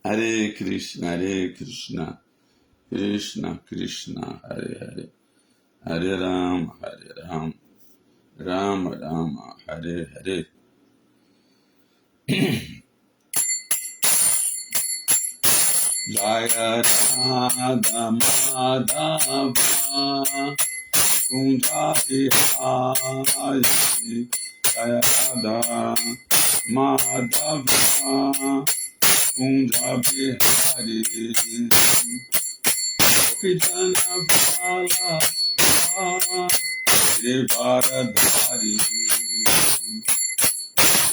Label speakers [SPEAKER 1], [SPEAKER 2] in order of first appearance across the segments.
[SPEAKER 1] Hare Krishna, Krishna Krishna, Hare Hare, Hare Ram, Rama Rama, Hare Hare. Jaya Radha Madhava Kunja Bihari, Jaya Radha Madhava Kunja Bihari, Gopijana Bala Giridharadhari,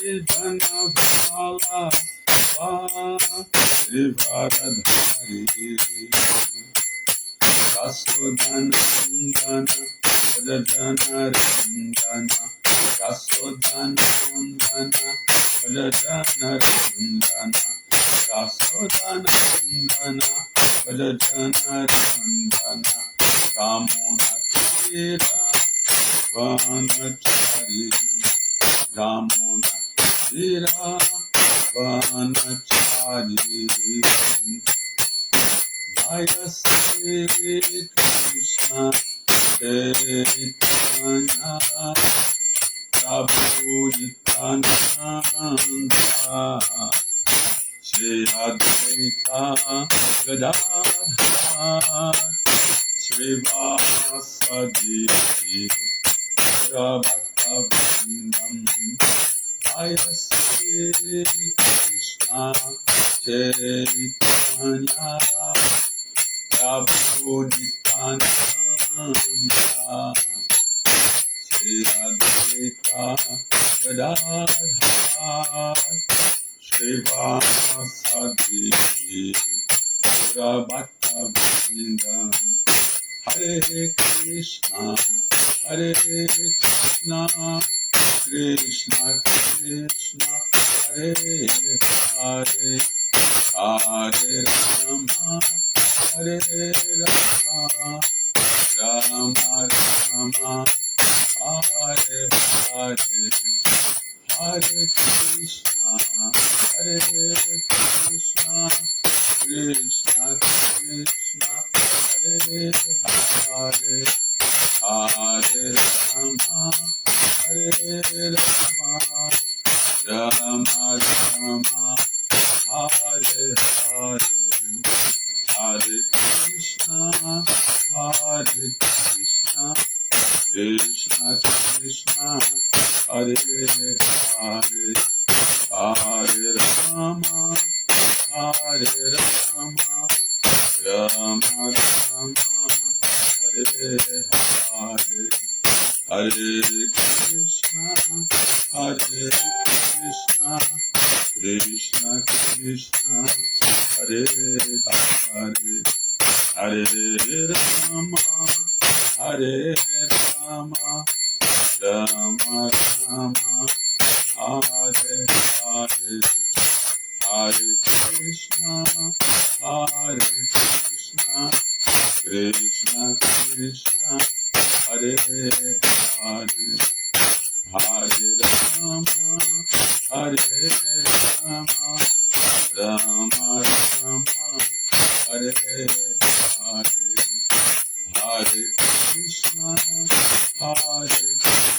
[SPEAKER 1] Gopijana Bala Giridharadhari, Yasodhanandana Vrajanarandana, Yasodhanandana Vrajanarandana, Yasodhanandana Vrajanarandana, Ramunatira Vanachari, Ramunatira Vanachari. Jaya Shri Krishna Chaitanya Prabhu Nityananda Shri Advaita Gadadhar Shri Vasadi Gaurabhakta-vrindam. Jaya Shri Krishna Chaitanya Prabhu Nityananda Shri Advaita Gadadhar Shri Vasadi Gaurabhakta-vrindam. Hare Krishna, Krishna Krishna, Hare Hare, Hare Rama, Hare Rama, Rama Rama, Hare Hare, Hare Krishna, Krishna Krishna, Hare Hare, Hare Rama, Hare Rama, Rama Rama, Hare Hare, Hare Krishna, Krishna Krishna, Hare Hare, Hare Rama, Hare Rama, Rama Rama, Hare Hare, Hare Krishna, Krishna Krishna, Hare Hare, Hare Rama, Hare Rama, Rama Rama, Hare Hare, Hare Krishna, Krishna Krishna, Hare Hare, Hare Rama, Hare Rama, Rama Rama, Hare Hare, Hare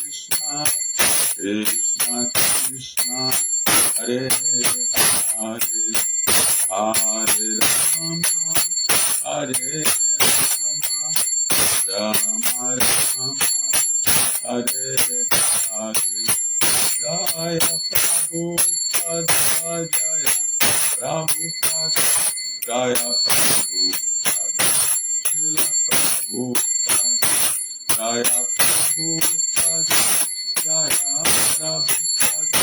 [SPEAKER 1] Krishna, Krishna Krishna, Hare Hare, Hare Rama, Hare Rama, Rama Rama, Hare Hare, Jaya Prabhupada, Jaya Prabhupada, Jaya Prabhupada, Srila Prabhupada, Jaya Prabhupada, Jaya Prabhupada,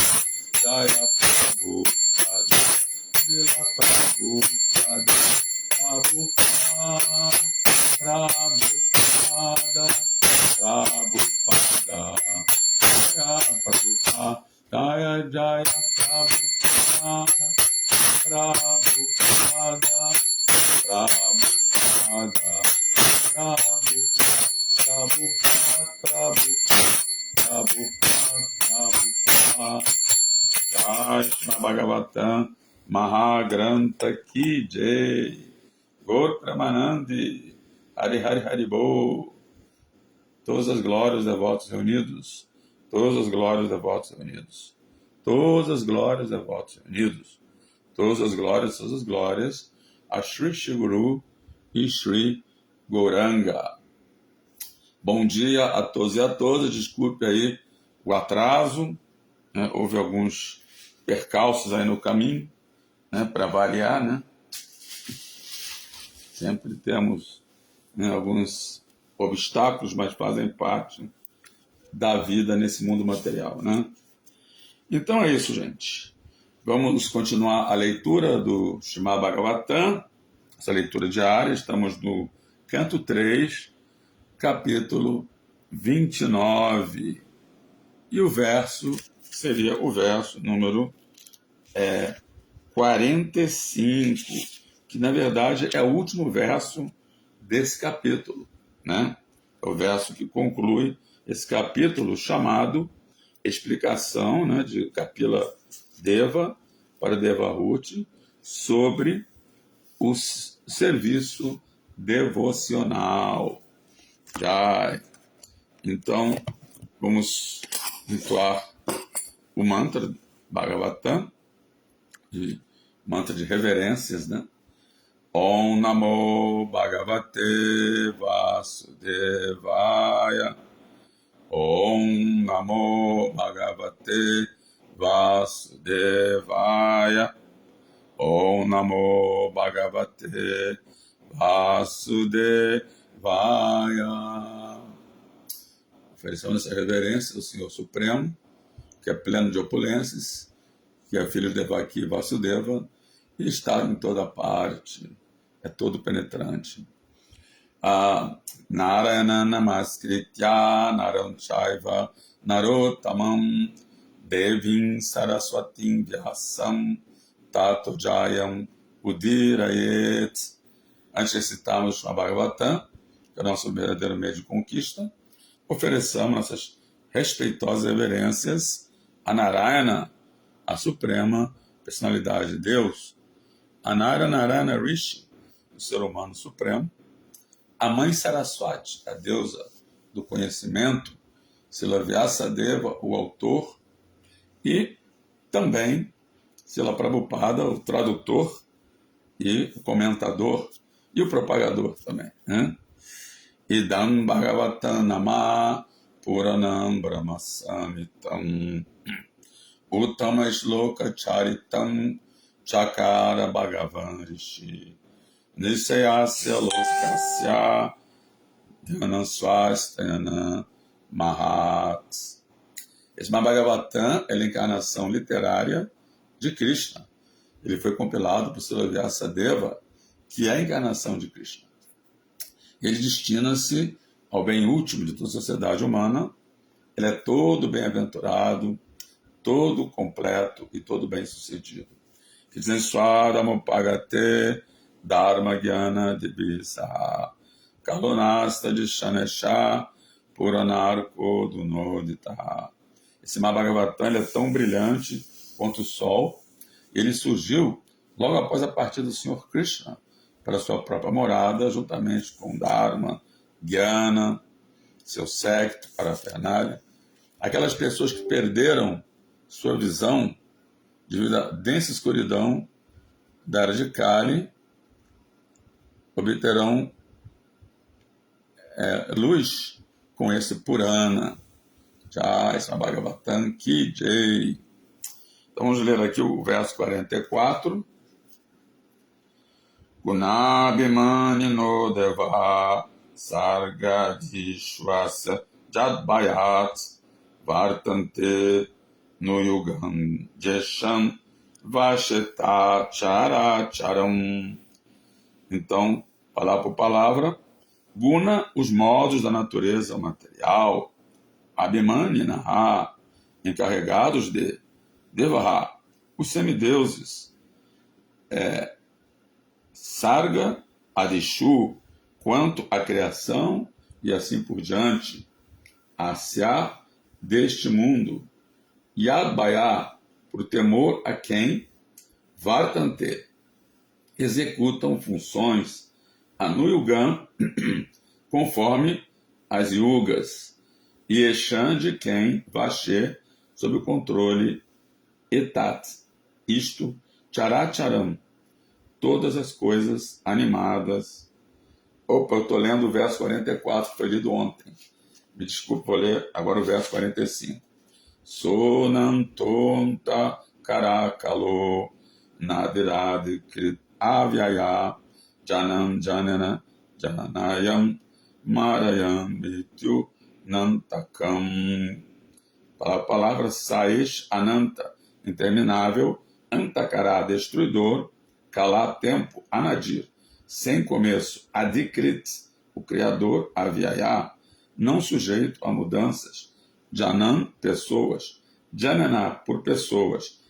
[SPEAKER 1] Jaya Prabhupada, Srila Prabhupada, Prabhupada, Prabhupada, Prabhupada, Jaya Prabhupada, Jaya Jaya Prabhupada, Prabhupada, Prabhupada, Prabhupada, Jai Shri Bhagavatam, Mahagrantha Ki Jai, Gaur Pramanandi, Hari Hari Haribol. Todas as glórias, devotos reunidos, todas as glórias, devotos reunidos, todas as glórias, devotos reunidos, todas as glórias, a Shri Shri Guru e Shri Gauranga. Bom dia a todos e a todas, desculpe aí o atraso, né? Houve alguns percalços aí no caminho, né? Para variar, né? Sempre temos, né, alguns obstáculos, mas fazem parte da vida nesse mundo material, né? Então é isso, gente. Vamos continuar a leitura do Srimad Bhagavatam, essa leitura diária. Estamos no canto 3, capítulo 29. E o verso seria o verso número 45, que na verdade é o último verso desse capítulo, né? É o verso que conclui esse capítulo, chamado Explicação, né, de Kapila Deva para Devahuti sobre o serviço devocional. Já. Então, vamos entoar o mantra Bhagavatam, mantra de reverências, né? Om Namo Bhagavate Vasudevaya. Om Namo Bhagavate Vasudevaya. Om Namo Bhagavate Vasudevaya. Oferecemos essa reverência ao Senhor Supremo, que é pleno de opulências, que é filho de Devaki e Vasudeva, e está em toda parte, é todo penetrante. Narayana Namaskritya Naram Chaiva Narottamam Devim Saraswatim Vyasam Tato Jayam Udirayet. Antes de citarmos a Bhagavatam, que é o nosso verdadeiro meio de conquista, ofereçamos nossas respeitosas reverências a Narayana, a suprema personalidade de Deus, a Narayana Rishi, o ser humano supremo, a mãe Saraswati, a deusa do conhecimento, Srila Vyasadeva, o autor, e também Srila Prabhupada, o tradutor e o comentador e o propagador também, né? Idam Bhagavatam Nama Puranam Brahmasamitam Uttama Shloka Charitam Chakara Bhagavan Rishi Nisayasya Lokasya Dhanaswastana Mahat. Esse Bhagavatam é a encarnação literária de Krishna. Ele foi compilado por Srila Vyasadeva, que é a encarnação de Krishna. Ele destina-se ao bem último de toda a sociedade humana. Ele é todo bem-aventurado, todo completo e todo bem-sucedido. Que dizem Swadhamupagate Dharma Gyana Dibisa Kalonasta de Shanesha Puranarko Dunodita. Esse Bhagavatam é tão brilhante quanto o sol. Ele surgiu logo após a partida do Senhor Krishna para sua própria morada, juntamente com Dharma, Gyana, seu séquito, parafernália. Aquelas pessoas que perderam sua visão devido à densa escuridão da era de Kali obterão luz com esse Purana. Já, esse é uma Bhagavatam Ki Jai. Então vamos ler aqui o verso 44. Gunabhimani no deva sargadishvasa jadbayat vartante no yugam jesham vasheta characharam. Então, palavra por palavra, Guna, os modos da natureza material, Abhimani Naha, encarregados de Devaha, os semideuses, Sarga, Adishu, quanto à criação e assim por diante, Asya, deste mundo, Yadbaya, por temor a quem, Vartante executam funções Anuyugam conforme as yugas, e Eshan de quem Vache sob o controle Etat, isto, Characharam, todas as coisas animadas. Opa, eu estou lendo o verso 44, que foi lido ontem. Me desculpe, vou ler agora o verso 45. Sonantonta karakalo nadirad krit avyaya janam janana jananayam marayam mityu nantakam. A palavra Saish Ananta, interminável, Antakará, destruidor, Kalá, tempo, Anadir, sem começo, Adikrit, o Criador, Avyaya, não sujeito a mudanças, Janam, pessoas, Janana, por pessoas,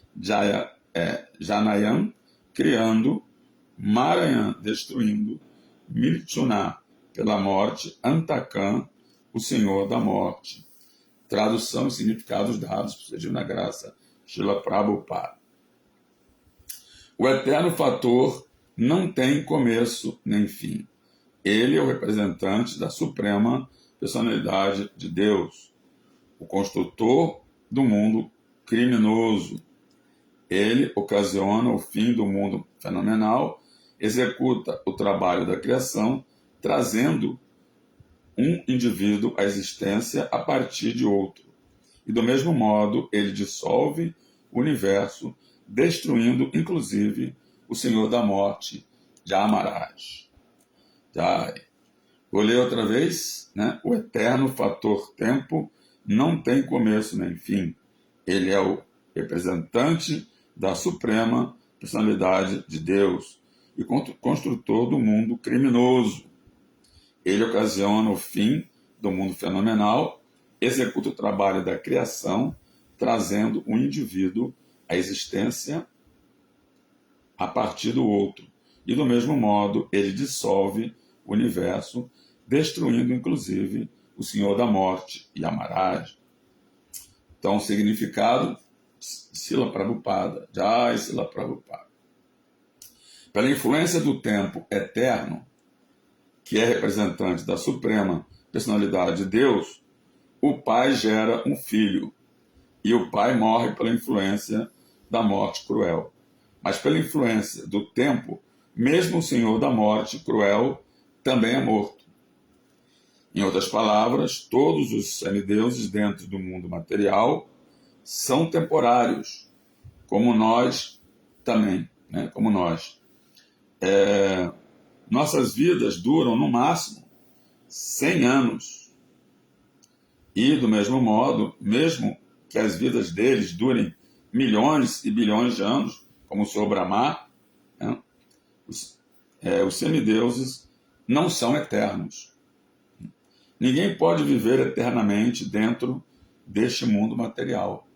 [SPEAKER 1] Janayam, criando, Marayam, destruindo, Mirchuna, pela morte, Antakam, o Senhor da morte. Tradução e significados dados por Divina Graça, Srila Prabhupada. O eterno fator não tem começo nem fim. Ele é o representante da suprema personalidade de Deus, o construtor do mundo criminoso. Ele ocasiona o fim do mundo fenomenal, executa o trabalho da criação, trazendo um indivíduo à existência a partir de outro. E do mesmo modo, ele dissolve o universo, destruindo, inclusive, o Senhor da Morte, Yamaraj. Vou ler outra vez, né? O eterno fator tempo não tem começo nem fim. Ele é o representante da suprema personalidade de Deus e construtor do mundo criminoso. Ele ocasiona o fim do mundo fenomenal, executa o trabalho da criação, trazendo um indivíduo à existência a partir do outro. E, do mesmo modo, ele dissolve o universo, destruindo, inclusive, o Senhor da Morte, Yamaraj. Então, o significado, Srila Prabhupada, Jai Srila Prabhupada. Pela influência do tempo eterno, que é representante da suprema personalidade de Deus, o pai gera um filho, e o pai morre pela influência da morte cruel. Mas pela influência do tempo, mesmo o Senhor da morte cruel também é morto. Em outras palavras, todos os semideuses dentro do mundo material são temporários, como nós também, né? Como nós. Nossas vidas duram, no máximo, 100 anos. E, do mesmo modo, mesmo que as vidas deles durem milhões e bilhões de anos, como o Senhor Brahma, né? Os semideuses não são eternos. Ninguém pode viver eternamente dentro deste mundo material,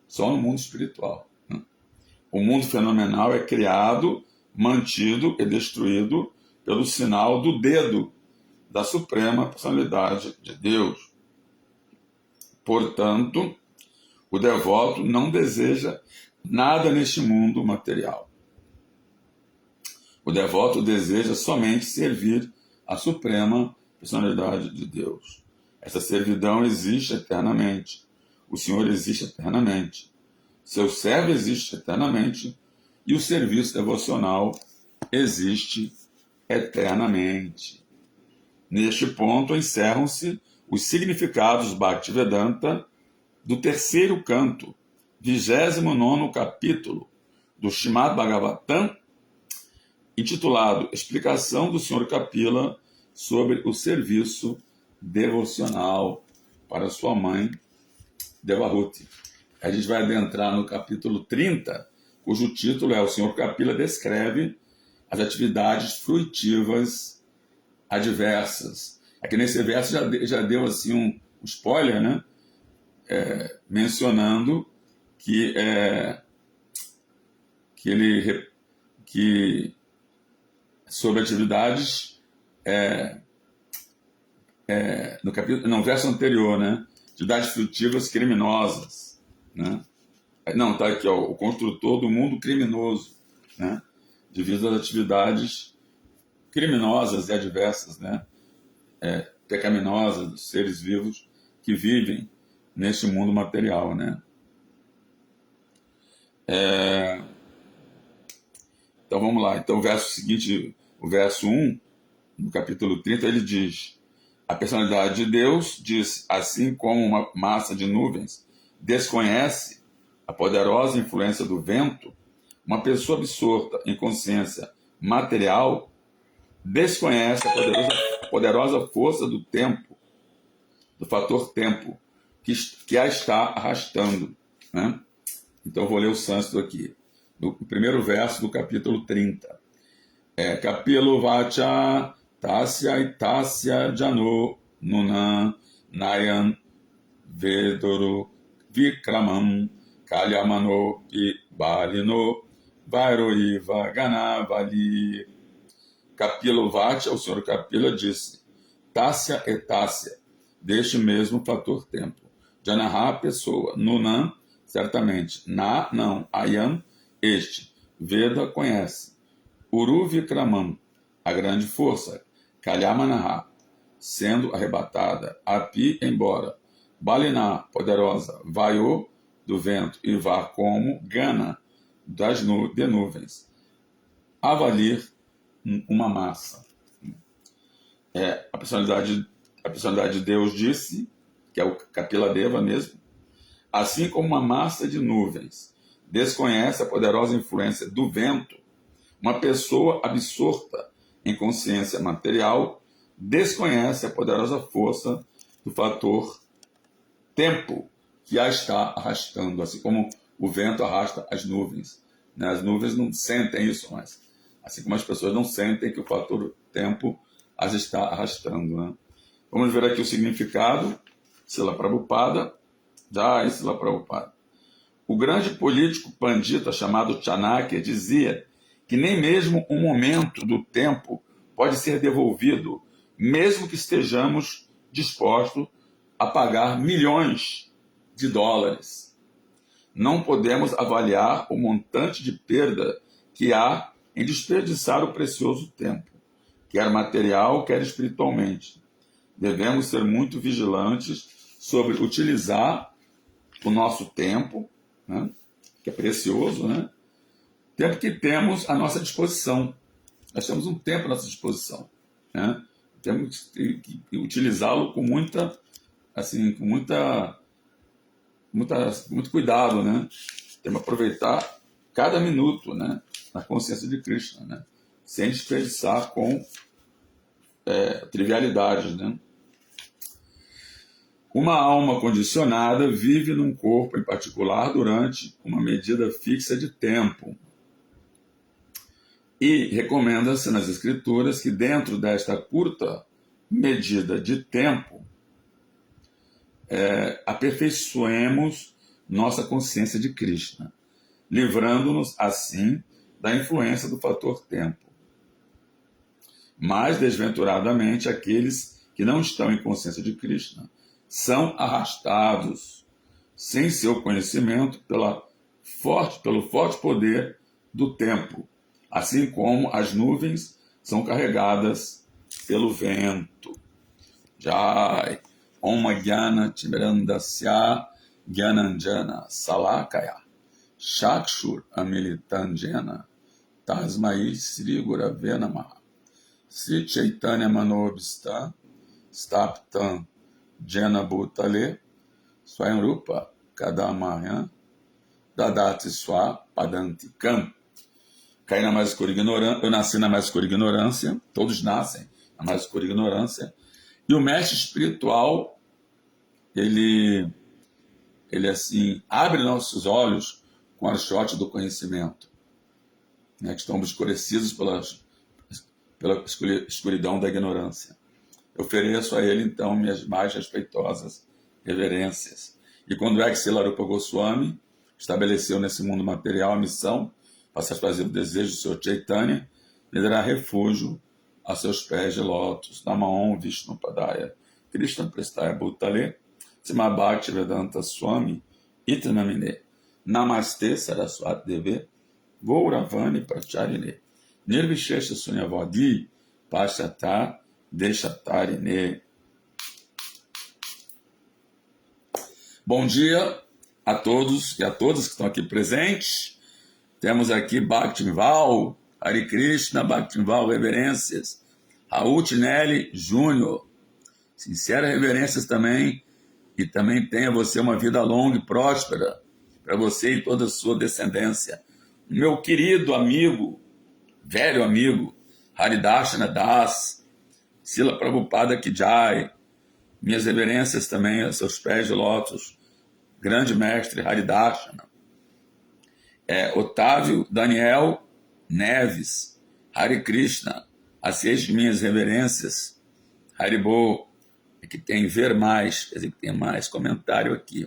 [SPEAKER 1] só no mundo espiritual. Né? O mundo fenomenal é criado, mantido e destruído pelo sinal do dedo da suprema personalidade de Deus. Portanto, o devoto não deseja nada neste mundo material. O devoto deseja somente servir a suprema personalidade de Deus. Essa servidão existe eternamente. O Senhor existe eternamente. Seu servo existe eternamente. E o serviço devocional existe eternamente. Neste ponto encerram-se os significados Bhaktivedanta do terceiro canto, 29º capítulo do Srimad Bhagavatam, intitulado Explicação do Sr. Kapila sobre o serviço devocional para sua mãe Devahuti. A gente vai adentrar no capítulo 30, cujo título é: o Sr. Kapila descreve as atividades fruitivas adversas. Aqui nesse verso já deu assim um spoiler, né? Mencionando que sobre atividades no verso anterior, né? Atividades frutivas criminosas, né? Não, tá aqui, ó, o construtor do mundo criminoso. né? Devido às atividades criminosas e adversas, né? Pecaminosas dos seres vivos que vivem neste mundo material, né? Então vamos lá. Então o verso seguinte, o verso 1, no capítulo 30, ele diz: a personalidade de Deus diz, assim como uma massa de nuvens desconhece a poderosa influência do vento, uma pessoa absorta em consciência material desconhece a poderosa força do tempo, do fator tempo, que a está arrastando, né? Então eu vou ler o sânscrito aqui, no primeiro verso do capítulo 30. Kapilo vacha tasya itasya jano nunan nayan vedoro vikramam kalyamano pi balino vairoiva ganavali. Kapilo vacha, o senhor Kapila disse, Tássia e Tássia, deste mesmo fator tempo. Janaha, pessoa. Nunan, certamente. Na, não. Ayam, este. Veda, conhece. Uru Vikramam, a grande força. Kalyamanaha, sendo arrebatada. Api, embora. Balina, poderosa. Vaio, do vento. E vá como. Gana, de nuvens. Avalir, uma massa. A personalidade de Deus disse, que é o Kapila Deva mesmo, assim como uma massa de nuvens desconhece a poderosa influência do vento, uma pessoa absorta em consciência material desconhece a poderosa força do fator tempo que a está arrastando, assim como o vento arrasta as nuvens, né? As nuvens não sentem isso, mas assim como as pessoas não sentem que o fator tempo as está arrastando, né? Vamos ver aqui o significado. Srila Prabhupada. Jai Srila Prabhupada. O grande político pandita chamado Chanakya dizia que nem mesmo um momento do tempo pode ser devolvido, mesmo que estejamos dispostos a pagar milhões de dólares. Não podemos avaliar o montante de perda que há em desperdiçar o precioso tempo, quer material, quer espiritualmente. Devemos ser muito vigilantes sobre utilizar o nosso tempo, né, que é precioso, né? Tempo que temos à nossa disposição. Nós temos um tempo à nossa disposição, né? Temos que utilizá-lo com muito cuidado, né? Temos que aproveitar cada minuto, né, na consciência de Krishna, né, sem desperdiçar com trivialidades, né? Uma alma condicionada vive num corpo em particular durante uma medida fixa de tempo. E recomenda-se nas escrituras que dentro desta curta medida de tempo aperfeiçoemos nossa consciência de Krishna, livrando-nos assim da influência do fator tempo. Mas, desventuradamente, aqueles que não estão em consciência de Krishna são arrastados, sem seu conhecimento, pelo forte poder do tempo, assim como as nuvens são carregadas pelo vento. Jai Om Jnana Timirandasya Gyananjana Salakaya Chakshur Amilitanjana Tasmai Sri Gurave Namaha Sri Chaitanya Manobhista Staptam Jena Bhutale Swayamrupa Kadamayan Dadati Swa Padantikam. Caí na mais escura ignorância, eu nasci na mais escura ignorância, todos nascem na mais escura ignorância, e o mestre espiritual, ele assim, abre nossos olhos com a shot do conhecimento, né, que estão obscurecidos pela escuridão da ignorância. Eu ofereço a ele, então, minhas mais respeitosas reverências. E quando é que Srila Goswami estabeleceu nesse mundo material a missão para satisfazer o desejo do Sr. Chaitanya, ele dará refúgio a seus pés de lótus. Namaon Vishnu Padaya Krishna Prestaya Bhutale Simabhakti Vedanta Swami Itanamine Namaste Saraswati Deve Gouravani Pracharine, Nirvishesha Sunyavadi, Pachata, Deshatarine. Bom dia a todos e a todas que estão aqui presentes. Temos aqui Bhaktival, Hare Krishna, Bhaktival, reverências. Raul Tinelli Júnior, sinceras reverências também. E também tenha você uma vida longa e próspera, para você e toda a sua descendência. Meu querido amigo, velho amigo, Haridashana Das, Srila Prabhupada Kijai, minhas reverências também a seus pés de lótus, grande mestre Haridashana, Otávio Daniel Neves, Hare Krishna, aceite minhas reverências, Haribo, que tem ver mais, quer dizer que tem mais comentário aqui.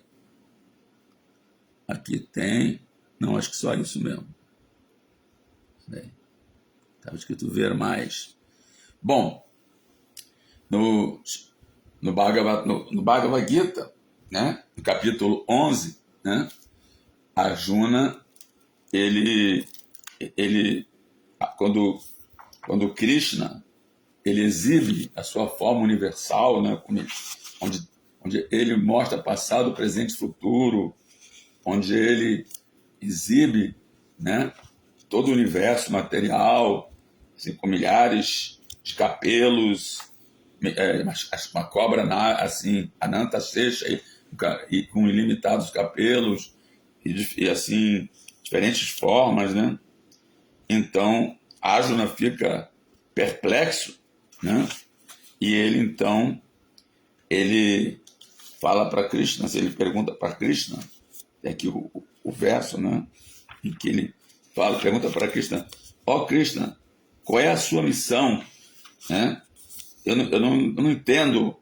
[SPEAKER 1] Aqui tem, não, acho que só isso mesmo. Estava escrito ver mais. Bom, no Bhagavad Gita, né, no capítulo 11, né, Arjuna, quando Krishna ele exibe a sua forma universal, né, onde ele mostra passado, presente e futuro, onde ele exibe, né, todo o universo material, assim, com milhares de capelos, uma cobra assim, Ananta Sesha, e com ilimitados capelos, e assim, diferentes formas, né? Então, Arjuna fica perplexo, né? E ele, então, ele fala para Krishna, ele pergunta para Krishna, é aqui o verso, né? Em que ele pergunta para Krishna, Krishna, qual é a sua missão? Né? Eu não entendo,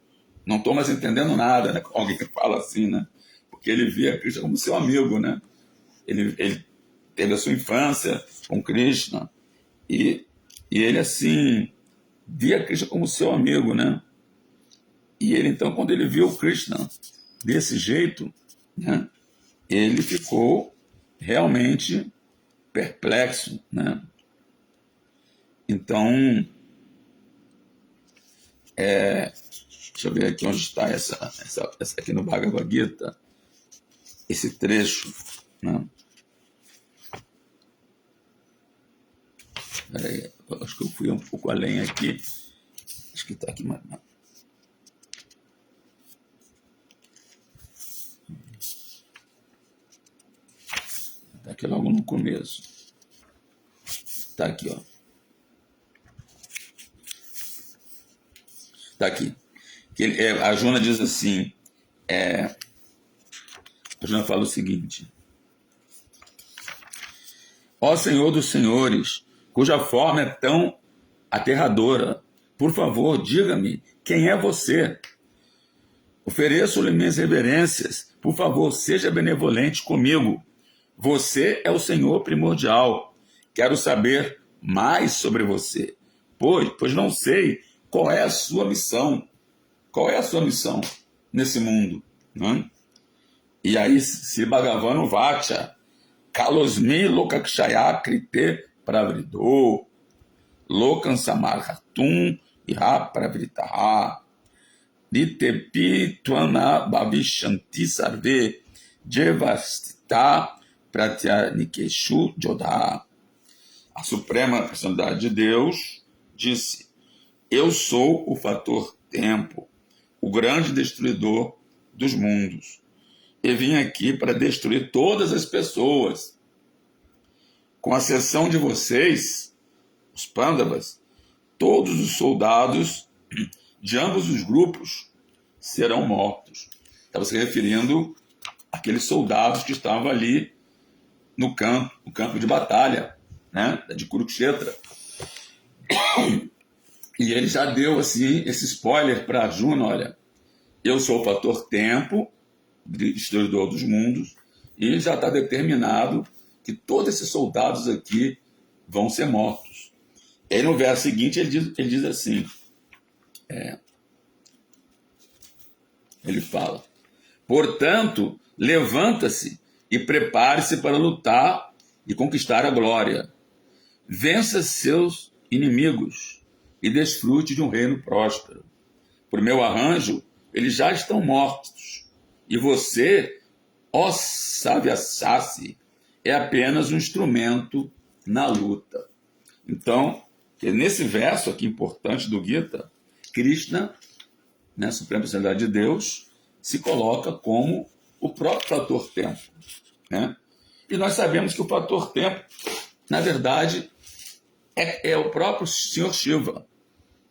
[SPEAKER 1] não estou mais entendendo nada, né? Alguém que fala assim, né? Porque ele via Krishna como seu amigo, né? Ele teve a sua infância com Krishna e ele, assim, via Krishna como seu amigo, né? E ele, então, quando ele viu Krishna desse jeito, né? Ele ficou realmente perplexo, né? Então, deixa eu ver aqui onde está essa aqui no Bhagavad Gita, esse trecho, né? Peraí, acho que eu fui um pouco além aqui. Acho que está aqui mais. Está aqui logo no começo. Está aqui, ó. Está aqui. A Arjuna diz assim, a Arjuna fala o seguinte, ó Senhor dos Senhores, cuja forma é tão aterradora, por favor, diga-me, quem é você? Ofereço-lhe minhas reverências, por favor, seja benevolente comigo. Você é o Senhor primordial, quero saber mais sobre você, pois não sei qual é a sua missão. Qual é a sua missão nesse mundo? Né? E aí, se Bhagavan Vacha, Kalosmi Lokakshaya Krite Pravrido, Lokan Samarhatum Iha Pravritaha, Ritepi Tuana Bhavishanti Sarve, Jevastita Pratyanikeshu Jodha. A Suprema Personalidade de Deus disse, eu sou o fator tempo, o grande destruidor dos mundos. E vim aqui para destruir todas as pessoas. Com a exceção de vocês, os Pandavas, todos os soldados de ambos os grupos serão mortos. Estava se referindo àqueles soldados que estavam ali no campo de batalha, né, de Kurukshetra. E ele já deu assim, esse spoiler para Arjuna, olha, eu sou o fator tempo, destruidor dos mundos, e já está determinado que todos esses soldados aqui vão ser mortos. E aí no verso seguinte ele diz assim, ele fala, portanto, levanta-se e prepare-se para lutar e conquistar a glória. Vença seus inimigos e desfrute de um reino próspero. Por meu arranjo, eles já estão mortos. E você, ó sábia Sassi, é apenas um instrumento na luta. Então, nesse verso aqui importante do Gita, Krishna, né, Suprema Personalidade de Deus, se coloca como o próprio fator tempo. Né? E nós sabemos que o fator tempo, na verdade, é o próprio Senhor Shiva,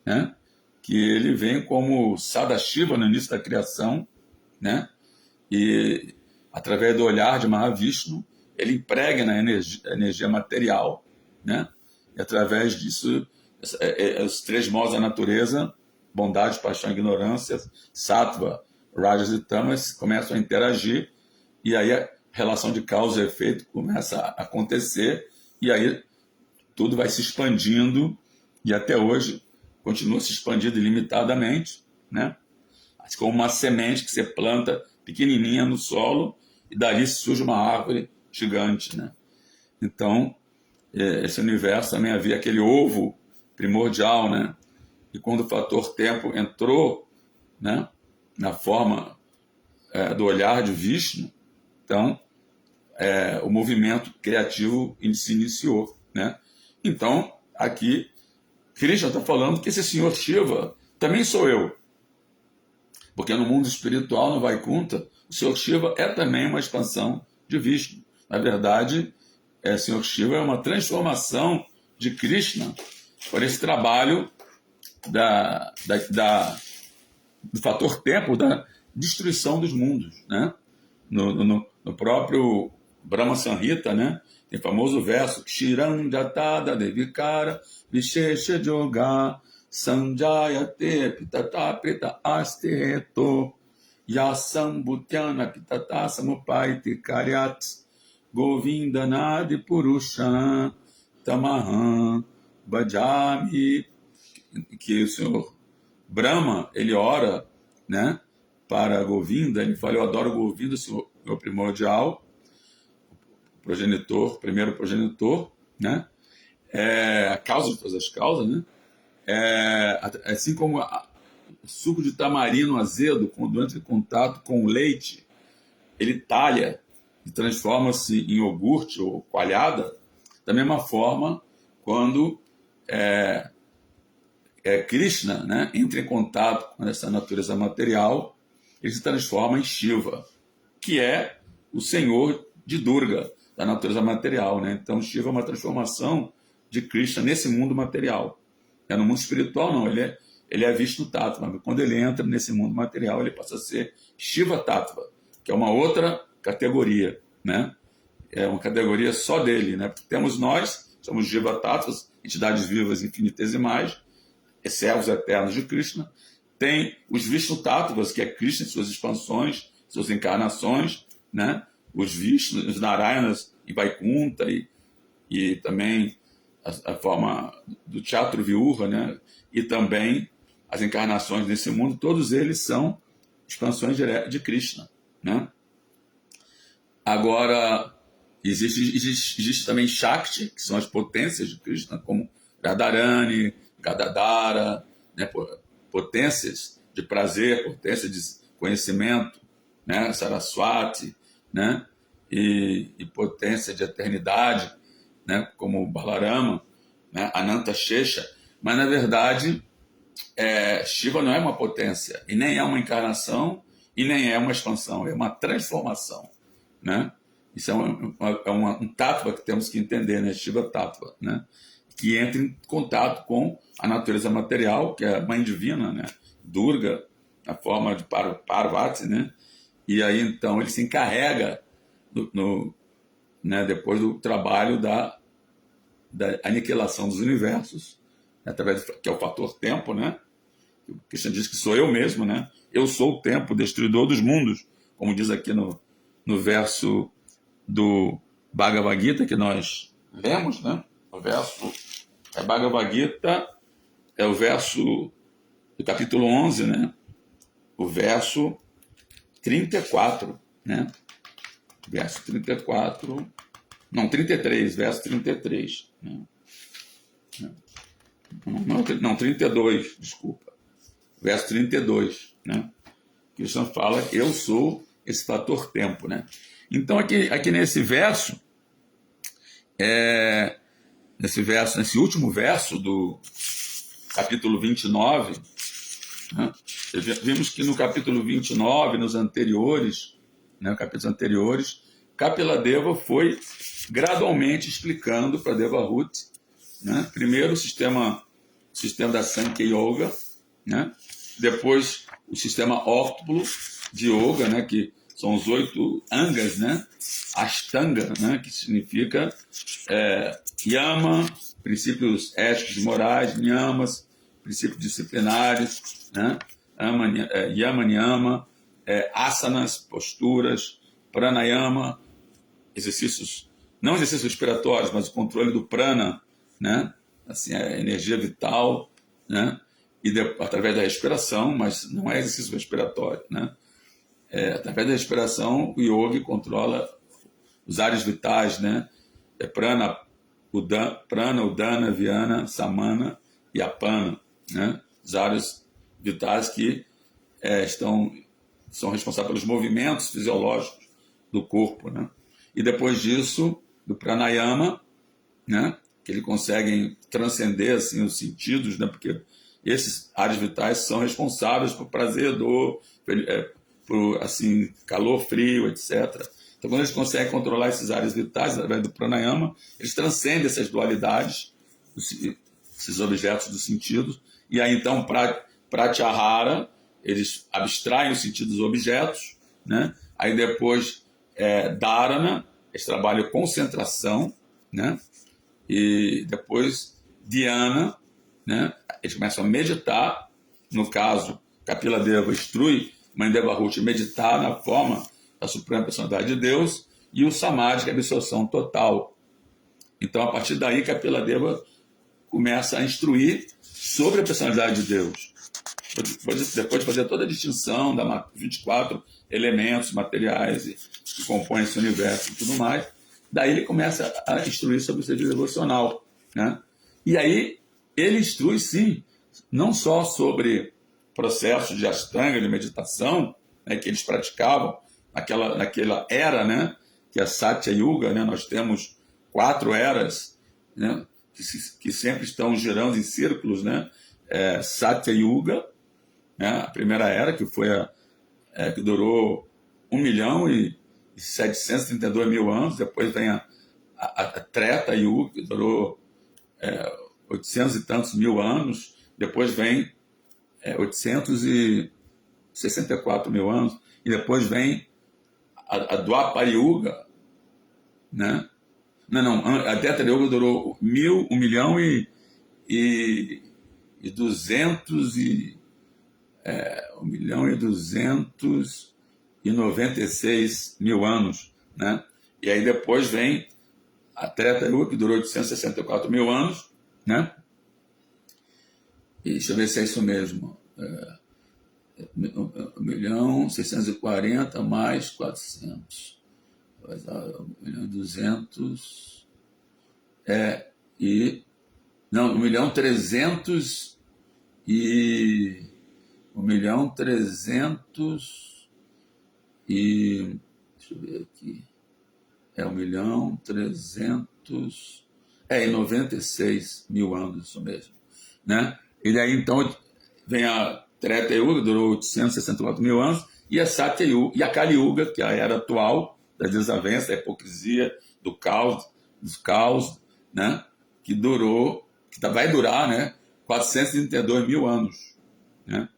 [SPEAKER 1] né? Que ele vem como Sadashiva no início da criação, né? E através do olhar de Mahavishnu, ele impregna a energia material, né? E através disso, os três modos da natureza, bondade, paixão e ignorância, sattva, rajas e tamas, começam a interagir, e aí a relação de causa e efeito começa a acontecer, e aí tudo vai se expandindo, e até hoje continua se expandindo ilimitadamente, né? Assim como uma semente que você planta pequenininha no solo, e dali surge uma árvore gigante, né? Então, esse universo também havia aquele ovo primordial, né? E quando o fator tempo entrou, né, na forma do olhar de Vishnu, então o movimento criativo se iniciou, né? Então, aqui, Krishna está falando que esse Senhor Shiva também sou eu. Porque no mundo espiritual, no Vaikuntha, o Senhor Shiva é também uma expansão de Vishnu. Na verdade, o Senhor Shiva é uma transformação de Krishna por esse trabalho do fator tempo, da destruição dos mundos, né? No próprio Brahma Samhita, né? Tem o famoso verso Kshiram Jatada Devikara Vishesha Yoga Sanjayate Pitata Prita Aste Reto Yasam Bhutyana Pitata Samupaiti Karyat Govindanadi Purusha Tamaham Bhajami. Que o Senhor Brahma, ele ora, né, para Govinda, ele fala: eu adoro Govinda, o Senhor, meu primordial, progenitor, primeiro progenitor, né, a causa de todas as causas, né, assim como suco de tamarindo azedo, quando entra em contato com o leite, ele talha e transforma-se em iogurte ou coalhada. Da mesma forma, quando Krishna, né, entra em contato com essa natureza material, ele se transforma em Shiva, que é o senhor de Durga, da natureza material, né? Então, Shiva é uma transformação de Krishna nesse mundo material. No mundo espiritual, não, ele é Vishnu Tattva, mas quando ele entra nesse mundo material, ele passa a ser Shiva Tattva, que é uma outra categoria, né? É uma categoria só dele, né? Porque temos nós, somos Jiva Tattvas, entidades vivas infinitesimais, servos eternos de Krishna. Tem os Vishnu Tattvas, que é Krishna em suas expansões, suas encarnações, né? Os Vishnus, os Narayanas em Vaikuntha e também a forma do Teatro Viurra, né? E também as encarnações nesse mundo, todos eles são expansões de Krishna, né? Agora, existe também Shakti, que são as potências de Krishna, como Radharani, Gadadhara, né? Potências de prazer, potências de conhecimento, né? Saraswati, né? E potência de eternidade, né? Como Balarama, né? Ananta Shesha. Mas, na verdade, Shiva não é uma potência, e nem é uma encarnação, e nem é uma expansão, é uma transformação, né? Isso é um tattva que temos que entender, né? Shiva Tattva, né? Que entra em contato com a natureza material, que é a mãe divina, né? Durga, na forma de Parvati, né? E aí, então, ele se encarrega, né, depois do trabalho da aniquilação dos universos, através que é o fator tempo, né? O Krishna diz que sou eu mesmo, né? Eu sou o tempo, destruidor dos mundos, como diz aqui no verso do Bhagavad Gita que nós lemos, né? O verso Bhagavad Gita é o verso do capítulo 11, né? O verso 34, né? Verso 34, Não, 33, verso 33. Né? Não, 32, desculpa. Verso 32, né? Cristo fala, eu sou esse fator tempo, né? Então, aqui nesse verso, nesse último verso do capítulo 29, né? Vimos que no capítulo 29, nos anteriores, né, capítulos anteriores, Kapiladeva foi gradualmente explicando para Devahuti, né? Primeiro o sistema da Sankhya Yoga, né? Depois o sistema óctuplo de Yoga, né? Que são os 8 angas, né? Ashtanga, né? Que significa yama, princípios éticos e morais, niyamas, princípios disciplinares, né? Yama, niyama, asanas, posturas, pranayama, exercícios, não exercícios respiratórios, mas o controle do prana, né? Assim, a energia vital, né? Através da respiração, mas não é exercício respiratório, né? Através da respiração, o yogi controla os ares vitais, né? Prana, Udana, Vyana, Samana e Apana, né? Os ares vitais que são responsáveis pelos movimentos fisiológicos do corpo, né? E depois disso, do pranayama, né? Que eles conseguem transcender assim, os sentidos, né? Porque esses áreas vitais são responsáveis por prazer, dor, por assim, calor, frio, etc. Então, quando eles conseguem controlar esses áreas vitais através do pranayama, eles transcendem essas dualidades, esses objetos dos sentidos, e aí então, pratyahara, eles abstraem o sentido dos objetos, né? Aí depois, dharana, eles trabalham concentração, né? E depois, dhyana, né? Eles começam a meditar. No caso, Kapiladeva instrui Devahuti a meditar na forma da Suprema Personalidade de Deus, e o samadhi, que é a absorção total. Então, a partir daí, Kapiladeva começa a instruir sobre a personalidade de Deus. Depois de fazer toda a distinção das 24 elementos materiais que compõem esse universo e tudo mais, daí ele começa a instruir sobre o serviço devocional, né? E aí ele instrui, sim, não só sobre processos de ashtanga, de meditação, né, que eles praticavam naquela era, né, que é a Satya Yuga, né? Nós temos 4 eras, né, que sempre estão girando em círculos, né? Satya Yuga, né, a primeira era, que foi que durou 1.732.000 anos. Depois vem a Treta Yuga, que durou 800 e tantos mil anos. Depois vem 864 mil anos. E depois vem a Dwapara Yuga, né? A Treta Yuga durou 1.296.000 anos, né? E aí depois vem a Treta Yuga, que durou 864.000 anos, né? E deixa eu ver se é isso mesmo. 1.640 mais 400. 1.200. Não, 1.300 e 1.300 e deixa eu ver aqui, 1.300 e 96.000 anos, isso mesmo, né? E daí então vem a Treta Yuga, durou 864.000 anos, e a Satya Yuga, e a Kali Yuga, que é a era atual da desavença, da hipocrisia, do caos, dos caos, né? Que vai durar, né, 432.000 anos, né?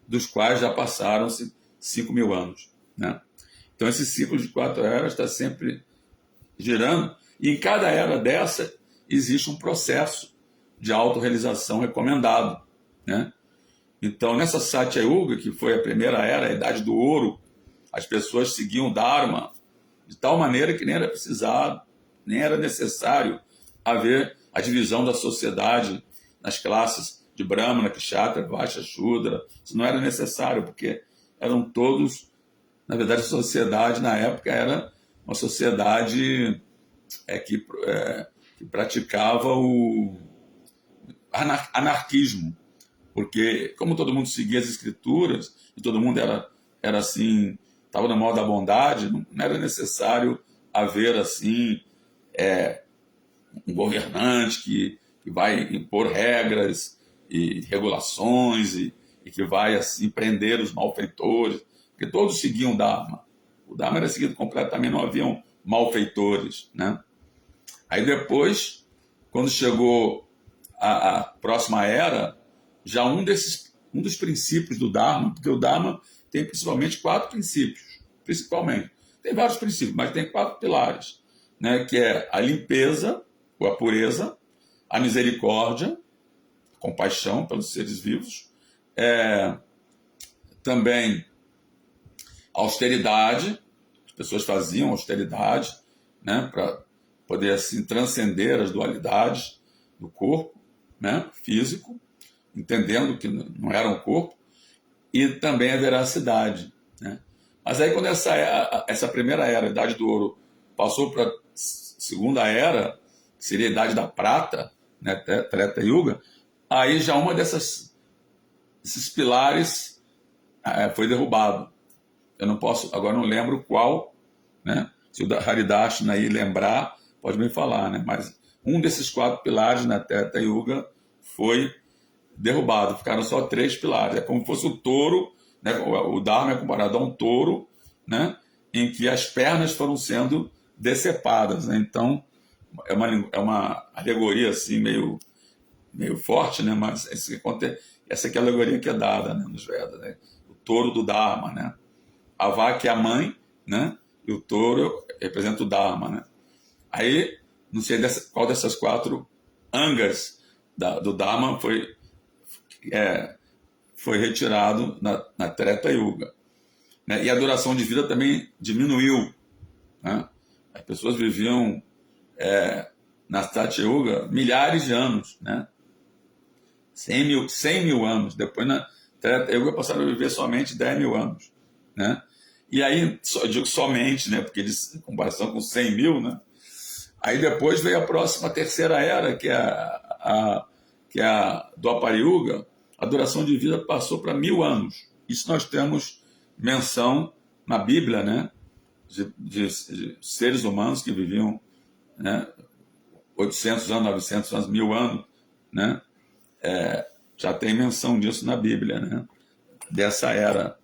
[SPEAKER 1] Dos quais já passaram-se 5.000 anos, né? Então esse ciclo de 4 eras está sempre girando, e em cada era dessa existe um processo de autorrealização recomendado, né? Então, nessa Satya Yuga, que foi a primeira era, a idade do ouro, as pessoas seguiam o Dharma de tal maneira que nem era precisado, nem era necessário haver a divisão da sociedade nas classes de Brahmana, Kshatriya, Vaishya, Shudra. Isso não era necessário, porque eram todos, na verdade, a sociedade na época era uma sociedade que praticava o anarquismo, porque como todo mundo seguia as escrituras e todo mundo era assim, estava no modo da bondade, não era necessário haver assim um governante que vai impor regras e regulações e que vai assim prender os malfeitores, porque todos seguiam o Dharma. O Dharma era seguido completamente, não haviam malfeitores, né? Aí depois, quando chegou a próxima era, já um dos princípios do Dharma, porque o Dharma tem principalmente 4 princípios, principalmente. Tem vários princípios, mas tem 4 pilares, né? Que é a limpeza, ou a pureza, a misericórdia, compaixão pelos seres vivos, também a austeridade, as pessoas faziam austeridade, né, para poder assim transcender as dualidades do corpo, né, físico, entendendo que não era um corpo, e também a veracidade, né? Mas aí quando essa primeira era, a Idade do Ouro, passou para a segunda era, que seria a Idade da Prata, né, Treta Yuga, aí já uma desses pilares foi derrubado. Eu não posso, agora não lembro qual, né? Se o Haridashna aí lembrar, pode me falar, né? Mas um desses 4 pilares na Treta Yuga foi derrubado, ficaram só 3 pilares. É como se fosse o touro, né? O Dharma é comparado a um touro, né? Em que as pernas foram sendo decepadas, né? Então, é uma alegoria assim, meio forte, né? Mas essa aqui é a alegoria que é dada, né, nos Vedas, né? O touro do Dharma, né? A vaca é a mãe, né? E o touro representa o Dharma, né? Aí, não sei qual dessas 4 angas do Dharma foi retirado na Treta Yuga, né? E a duração de vida também diminuiu, né? As pessoas viviam na Satya Yuga milhares de anos, né? 100 mil anos. Depois na Treta Yuga passaram a viver somente 10 mil anos, né? E aí, eu digo somente, né? Porque em comparação com 100 mil, né? Aí depois veio a próxima terceira era, que é a do Dwapara Yuga. A duração de vida passou para 1000 anos. Isso nós temos menção na Bíblia, né? De seres humanos que viviam, né, 800 anos, 900 anos, 1000 anos, né? Já tem menção disso na Bíblia, né? Dessa era,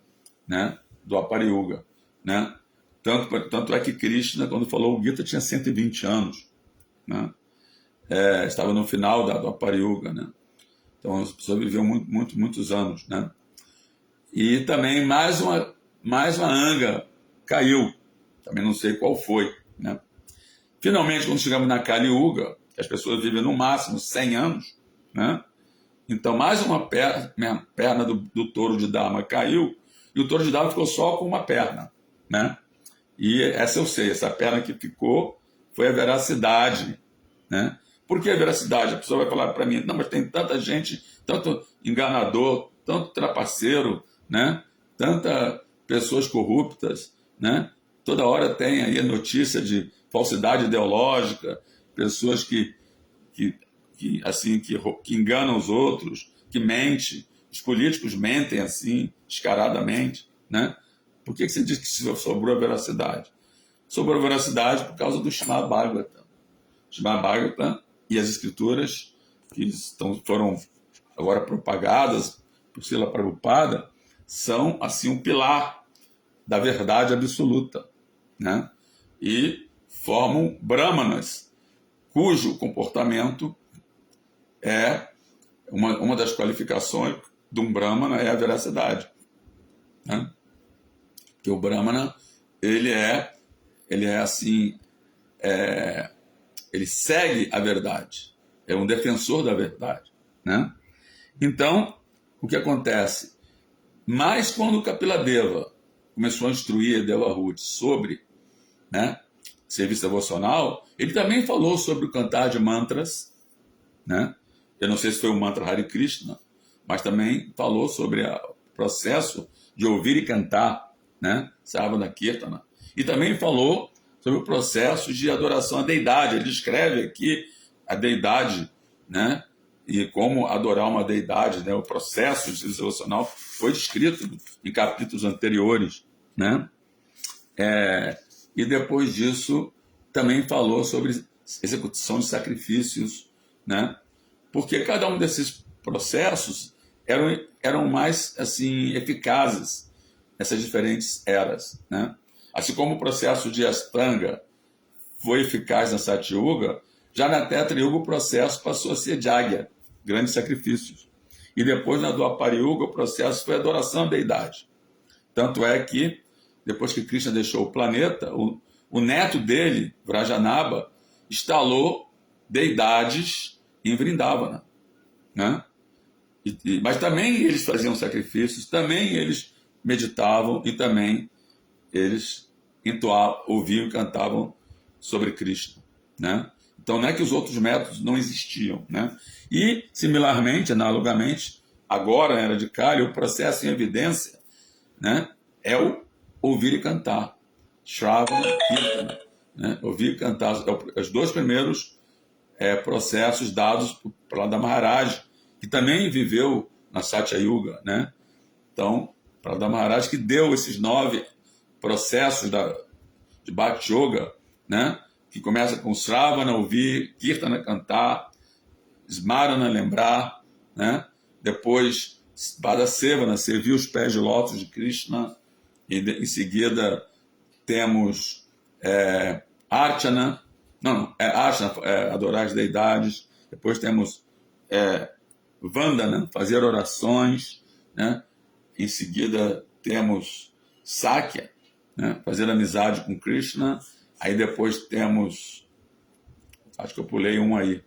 [SPEAKER 1] né, do Dwapara Yuga, né? Tanto é que Krishna, quando falou o Gita, tinha 120 anos, né? Estava no final da Dwapara Yuga, né? Então as pessoas viviam muitos anos, né? E também mais uma anga caiu, também não sei qual foi, né? Finalmente, quando chegamos na Kali Yuga, as pessoas vivem no máximo 100 anos, né? Então mais uma perna do touro de Dharma caiu, e o touro de Dharma ficou só com uma perna, né? E essa eu sei, essa perna que ficou foi a veracidade, né? Por que a veracidade? A pessoa vai falar para mim, não, mas tem tanta gente, tanto enganador, tanto trapaceiro, né? Tanta pessoas corruptas, né? Toda hora tem aí a notícia de falsidade ideológica, pessoas que enganam os outros, que mentem. Os políticos mentem assim, descaradamente, né? Por que você diz que sobrou a veracidade? Sobrou a veracidade por causa do Srimad Bhagavatam. Srimad Bhagavatam e as escrituras que foram agora propagadas por Srila Prabhupada são assim um pilar da verdade absoluta, né? E formam brahmanas, cujo comportamento é uma das qualificações de um brahmana é a veracidade, né? Que o brahmana ele assim, ele segue a verdade, é um defensor da verdade, né? Então, o que acontece? Mas quando o Kapila Deva começou a instruir Devahuti sobre, né, serviço devocional, ele também falou sobre o cantar de mantras, né? Eu não sei se foi o mantra Hare Krishna, mas também falou sobre o processo de ouvir e cantar, né? Sarvana Kirtana. E também falou sobre o processo de adoração à deidade. Ele descreve aqui a deidade, né? E como adorar uma deidade, né? O processo devocional foi descrito em capítulos anteriores, né? E depois disso também falou sobre execução de sacrifícios, né? Porque cada um desses processos eram mais assim eficazes nessas diferentes eras, né? Assim como o processo de Ashtanga foi eficaz na Satyuga, já na Tetra Yuga o processo passou a ser Jagya, grandes sacrifícios. E depois na Dwapara Yuga o processo foi adoração à deidade. Tanto é que, depois que Krishna deixou o planeta, o neto dele, Vrajanaba, instalou deidades em Vrindavana, né? Mas também eles faziam sacrifícios, também eles meditavam e também eles ouviam e cantavam sobre Krishna, né? Então não é que os outros métodos não existiam, né? E, similarmente, analogamente, agora na Era de Kali, o processo em evidência, né, é o ouvir e cantar. Shravana, Kirtana, né? Ouvir e cantar. Os dois primeiros processos dados por Prahlada Maharaj, que também viveu na Satya Yuga, né? Então, Prahlada Maharaj que deu esses 9 processos de Bhakti Yoga, né? Que começa com Shravana, ouvir, Kirtana, cantar, Smarana, lembrar, né? Depois, Padasevana, servir os pés de lótus de Krishna, e em seguida temos Archana, adorar as deidades, depois temos Vandana, fazer orações, né? Em seguida temos Sakya, né? Fazer amizade com Krishna, aí depois temos, acho que eu pulei um aí,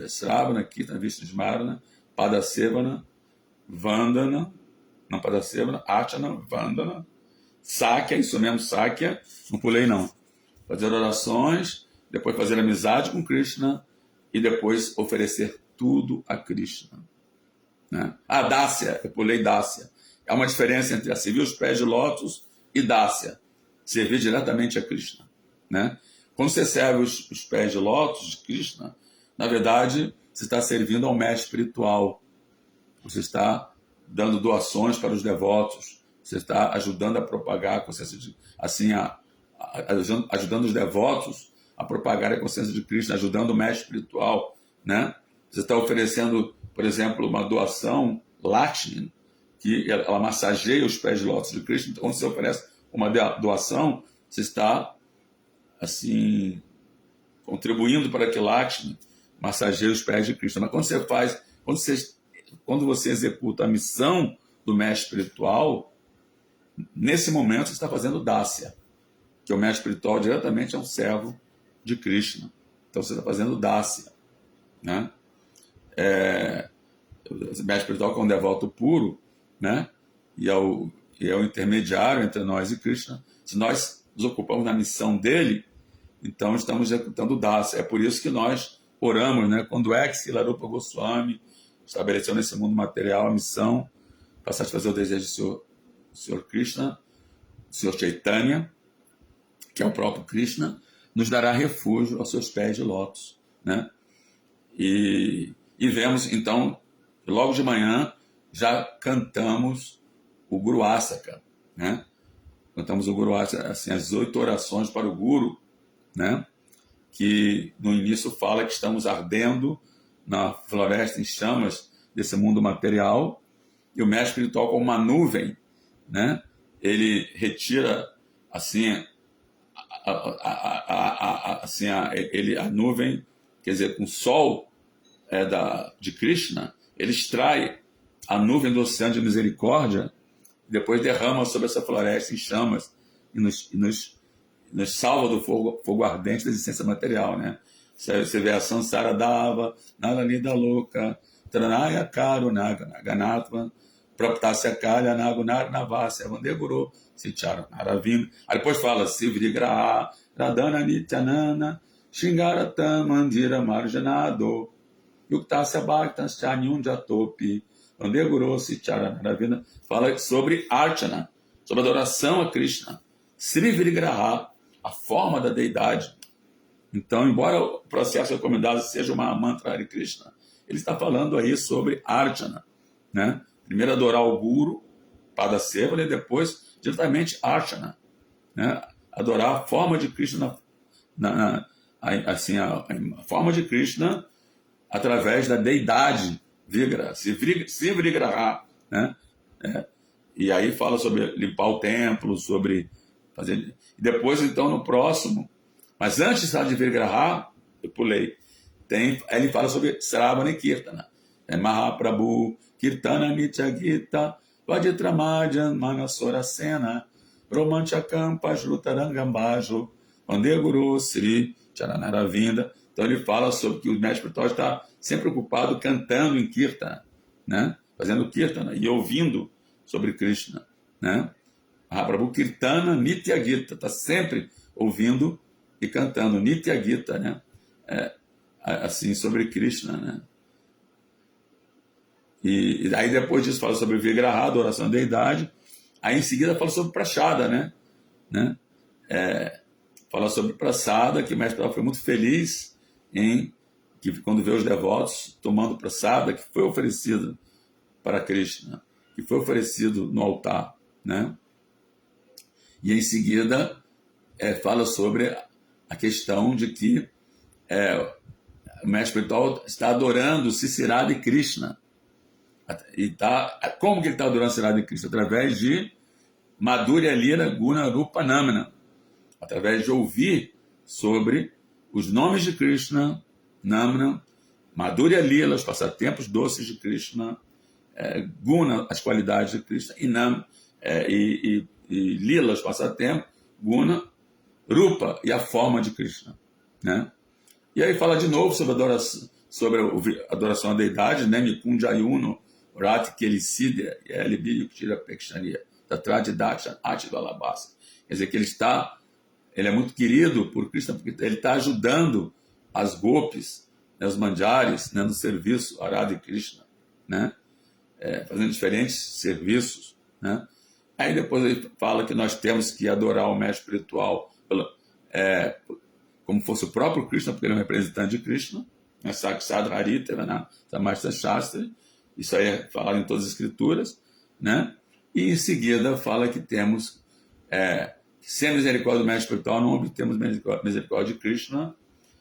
[SPEAKER 1] Shravana, Kirtana, Vishnu, Padasevana, Vandana, não Padasevana, Archana, Vandana, Sakya, isso mesmo, Sakya, não pulei não. Fazer orações, depois fazer amizade com Krishna e depois oferecer tudo a Krishna, né? Dasya, eu pulei Dasya. Há uma diferença entre servir os pés de lótus e Dasya, servir diretamente a Krishna, né? Quando você serve os pés de lótus de Krishna, na verdade, você está servindo ao mestre espiritual, você está dando doações para os devotos, você está ajudando a propagar a consciência de, assim, ajudando os devotos a propagar a consciência de Krishna, ajudando o mestre espiritual, né? Você está oferecendo, por exemplo, uma doação, Lakshmi, que ela massageia os pés de lótus de Krishna. Então, quando você oferece uma doação, você está, assim, contribuindo para que Lakshmi massageie os pés de Krishna. Mas quando você executa a missão do mestre espiritual, nesse momento você está fazendo Dasya, que o mestre espiritual diretamente é um servo de Krishna. Então você está fazendo Dasya, né? O mestre espiritual que é um devoto puro, né? E é o intermediário entre nós e Krishna. Se nós nos ocupamos da missão dele, então estamos executando Dasya. É por isso que nós oramos, né? Quando Larupa Goswami estabeleceu nesse mundo material a missão para satisfazer o desejo do Senhor Krishna, do Senhor Chaitanya, que é o próprio Krishna, nos dará refúgio aos seus pés de lótus, né? E vemos, então, logo de manhã, já cantamos o Guru Asaka, né? Cantamos o Guru Asaka, assim, as 8 orações para o Guru, né? Que no início fala que estamos ardendo na floresta em chamas desse mundo material, e o mestre espiritual, como uma nuvem, né? Ele retira, assim, a nuvem, quer dizer, com o sol de Krishna, ele extrai a nuvem do oceano de misericórdia e depois derrama sobre essa floresta em chamas e nos salva do fogo ardente da existência material, né? Você vê a Sansara Dava, Nalalida Louca, Tranaya Karuna, Ganatva, Praptasya Kalya, Nagunar Navasya, Vandeguru, Sichara Naravina. Aí depois fala Sivrigraha, Radhana Nityanana, Shingarata Mandira Marjanado, Yuktasya Bhaktas Chanyun Jatopi, Vandeguru, Sichara Naravina. Fala sobre Archana, sobre adoração a Krishna. Srivrigraha, a forma da deidade. Então, embora o processo recomendado seja uma mantra Hare Krishna, ele está falando aí sobre Archana, né? Primeiro adorar o Guru, Pada Seva, e depois diretamente Archana, né? Adorar a forma de Krishna, a forma de Krishna através da deidade Vigra, se Vigraha, né? E aí fala sobre limpar o templo, sobre fazer... E depois, então, no próximo, mas antes de falar de Vigraha, eu pulei, ele fala sobre Sravana e Kirtana. Mahaprabhu, Kirtana Nitya Gita, Vaditramadyan Manasorasena, Romanchakam Pajrutarangambaju, Vande Guru Sri Charanaravinda. Então ele fala sobre que o mestre espiritual está sempre ocupado cantando em Kirtana, né? Fazendo Kirtana e ouvindo sobre Krishna, né? Mahaprabhu Kirtana Nitya Gita, está sempre ouvindo e cantando Nitya Gita, né? Assim, sobre Krishna, né? E aí depois disso fala sobre Vigraha, adoração à deidade. Aí em seguida fala sobre Prasada, né? Fala sobre Prasada, que o mestre foi muito feliz quando vê os devotos tomando Prasada, que foi oferecido para Krishna, que foi oferecido no altar, né? E em seguida fala sobre a questão de que o mestre espiritual está adorando Sisirada e Krishna. Como que ele está adorando Sisirada e Krishna? Através de Madhurya Lila Guna Rupa Namana, através de ouvir sobre os nomes de Krishna, Namana, Madhurya Lila, os passatempos doces de Krishna, Guna, as qualidades de Krishna, e Lila, os passatempos, Guna, Rupa, e a forma de Krishna, né? E aí fala de novo sobre a adoração à deidade, né? Nikunjayuno, Rati Kelisidya, Elibi Yuktira Pekshaniya, Tatrati Dakshan, Ati Valabasa. Quer dizer que ele é muito querido por Krishna, porque ele está ajudando as gopis, né, os manjaris, né, no serviço Arada e Krishna, né? Fazendo diferentes serviços, né? Aí depois ele fala que nós temos que adorar o mestre espiritual como fosse o próprio Krishna, porque ele é um representante de Krishna, né? Saksad Haritava, né? Samasta Shastra, isso aí é falado em todas as escrituras, né? E em seguida fala que temos que sem a misericórdia do mestre espiritual não obtemos misericórdia de Krishna,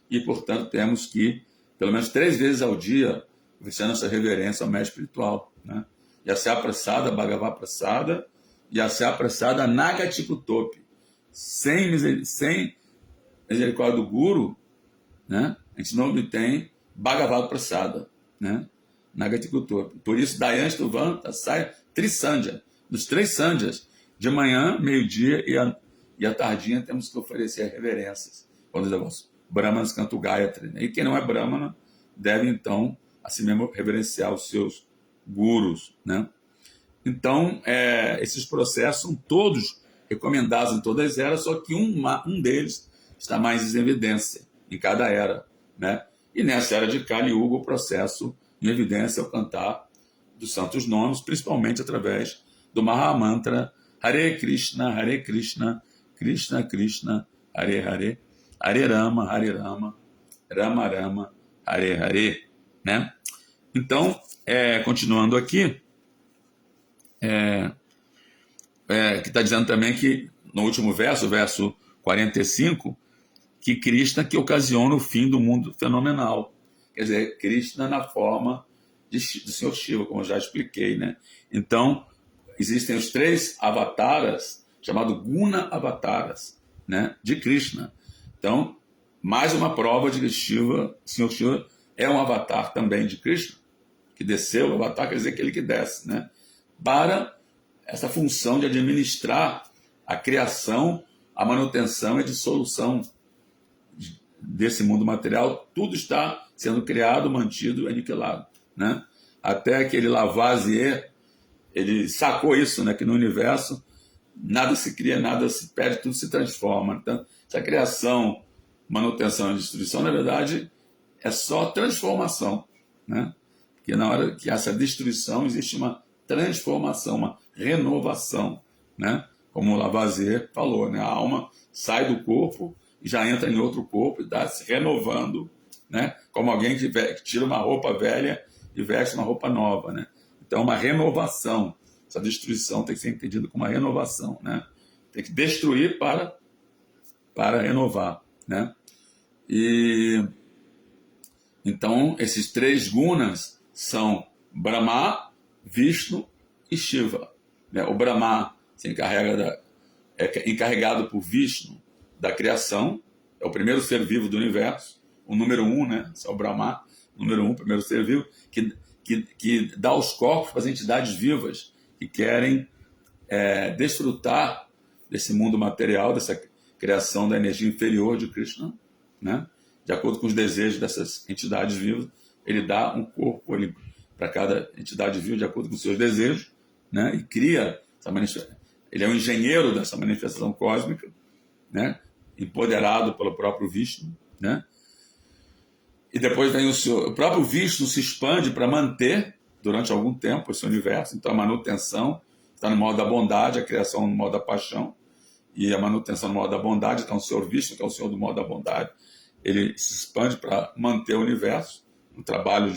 [SPEAKER 1] e portanto temos que, pelo menos 3 vezes ao dia, oferecer nossa reverência ao mestre espiritual, né? Yasya Prasada, Bhagavad Prasada, Yasya Prasada Nagatikutopi. Sem misericórdia do Guru, né, a gente não obtém Bhagavad Prasada, né? Nagatikutopi. Por isso, Dayanstuvan sai Trisandhya. Dos 3 sandhyas, de manhã, meio-dia e à tardinha, temos que oferecer reverências. Quando os Brahmanas cantam Gayatri, né? E quem não é Brahmana deve, então, assim mesmo, reverenciar os seus gurus, né? Então, esses processos são todos recomendados em todas as eras, só que um deles está mais em evidência em cada era, né? E nessa era de Kali Yuga, o processo em evidência é o cantar dos santos nomes, principalmente através do Mahamantra Hare Krishna, Krishna Krishna, Hare Hare, Hare Rama, Rama Rama, Hare Hare, né? Então, continuando aqui, que está dizendo também que, no último verso, verso 45, que Krishna que ocasiona o fim do mundo fenomenal. Quer dizer, Krishna na forma do Senhor Shiva, como eu já expliquei, né? Então, existem os 3 avataras, chamados Guna Avataras, né, de Krishna. Então, mais uma prova de que Shiva, o Senhor Shiva, é um avatar também de Krishna, que desceu, o avatar quer dizer aquele que desce, né? Para essa função de administrar a criação, a manutenção e a dissolução desse mundo material. Tudo está sendo criado, mantido, aniquilado, né? Até aquele Lavoisier, ele sacou isso, né? Que no universo nada se cria, nada se perde, tudo se transforma. Então, essa criação, manutenção e destruição, na verdade, é só transformação, né? Porque na hora que essa destruição existe uma transformação, uma renovação, né? como o Lavoisier falou, né? A alma sai do corpo e já entra em outro corpo e está se renovando, né? Como alguém que tira uma roupa velha e veste uma roupa nova, né? Então, uma renovação. Essa destruição tem que ser entendida como uma renovação, né? Tem que destruir para renovar, né? E então, esses 3 gunas são Brahma, Vishnu e Shiva, né? O Brahma é encarregado por Vishnu da criação, é o primeiro ser vivo do universo, o número 1, né? Esse é o Brahma, número 1, primeiro ser vivo, que dá os corpos para as entidades vivas que querem desfrutar desse mundo material, dessa criação da energia inferior de Krishna, né? De acordo com os desejos dessas entidades vivas, ele dá um corpo para cada entidade viva de acordo com os seus desejos, né? E cria essa manifestação. Ele é um engenheiro dessa manifestação cósmica, né? Empoderado pelo próprio Vishnu, né? E depois vem o próprio Vishnu se expande para manter durante algum tempo esse universo. Então a manutenção está no modo da bondade, a criação no modo da paixão, e a manutenção no modo da bondade. Então o Senhor Vishnu, que é o Senhor do modo da bondade, ele se expande para manter o universo, um trabalho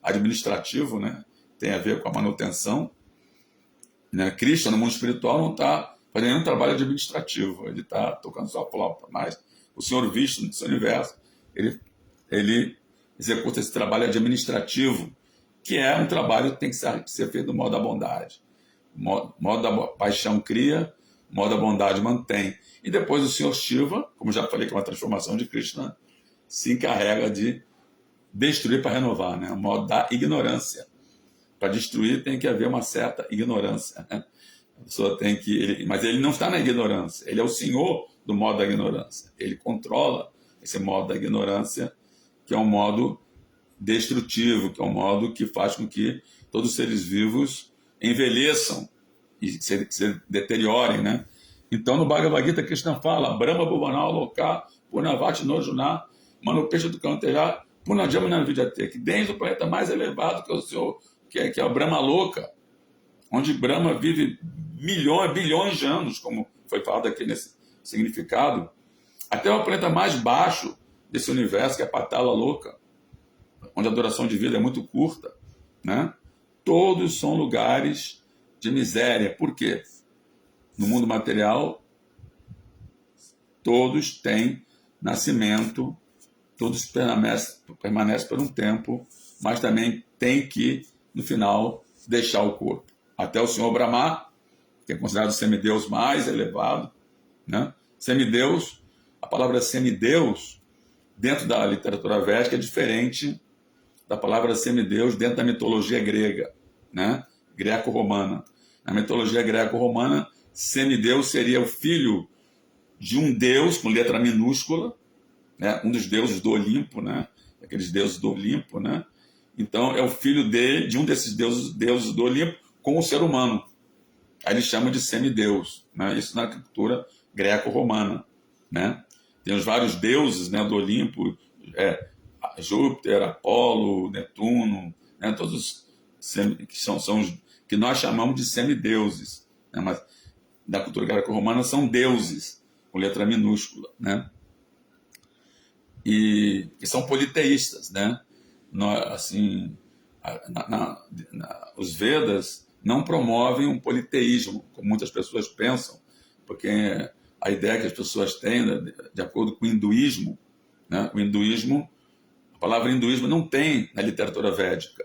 [SPEAKER 1] administrativo, né? Tem a ver com a manutenção, né? Krishna, no mundo espiritual, não está fazendo nenhum trabalho administrativo, ele está tocando sua flauta, mas o Senhor Vishnu, desse universo, ele executa esse trabalho administrativo, que é um trabalho que tem que ser feito do modo da bondade. O modo da paixão cria, o modo da bondade mantém. E depois o Senhor Shiva, como já falei, que é uma transformação de Krishna, se encarrega de destruir para renovar, né? O modo da ignorância. Para destruir tem que haver uma certa ignorância, né? A pessoa tem que... mas ele não está na ignorância, ele é o senhor do modo da ignorância. Ele controla esse modo da ignorância, que é um modo destrutivo, que é um modo que faz com que todos os seres vivos envelheçam e se deteriorem, né? Então, no Bhagavad Gita, Krishna fala: Brahma Bhuvanal Loka Purnavati Nojuna Manupesha do Kanteja Punajamana Vidyate, que desde o planeta mais elevado, que é o Senhor, que é o Brahma Loka, onde Brahma vive bilhões de anos, como foi falado aqui nesse significado, até o planeta mais baixo desse universo, que é a Patala Loka, onde a duração de vida é muito curta, né? Todos são lugares de miséria. Por quê? No mundo material, todos têm nascimento, todos permanecem por um tempo, mas também tem que, no final, deixar o corpo. Até o Senhor Brahma, que é considerado o semideus mais elevado, né? Semideus, a palavra semideus, dentro da literatura védica, é diferente da palavra semideus dentro da mitologia grega, né? Greco-romana. Na mitologia greco-romana, semideus seria o filho de um deus com letra minúscula, né? Um dos deuses do Olimpo, né? Aqueles deuses do Olimpo, né? Então é o filho de um desses deuses do Olimpo com o ser humano. Aí eles chamam de semideus, né? Isso na cultura greco-romana, né? Tem os vários deuses, né, do Olimpo, Júpiter, Apolo, Netuno, né? Todos que são os que nós chamamos de semideuses, né? Mas na cultura greco-romana são deuses com letra minúscula, né? E são politeístas, né? Assim, os Vedas não promovem um politeísmo, como muitas pessoas pensam, porque a ideia que as pessoas têm, de acordo com o hinduísmo, né? O hinduísmo, a palavra hinduísmo não tem na literatura védica,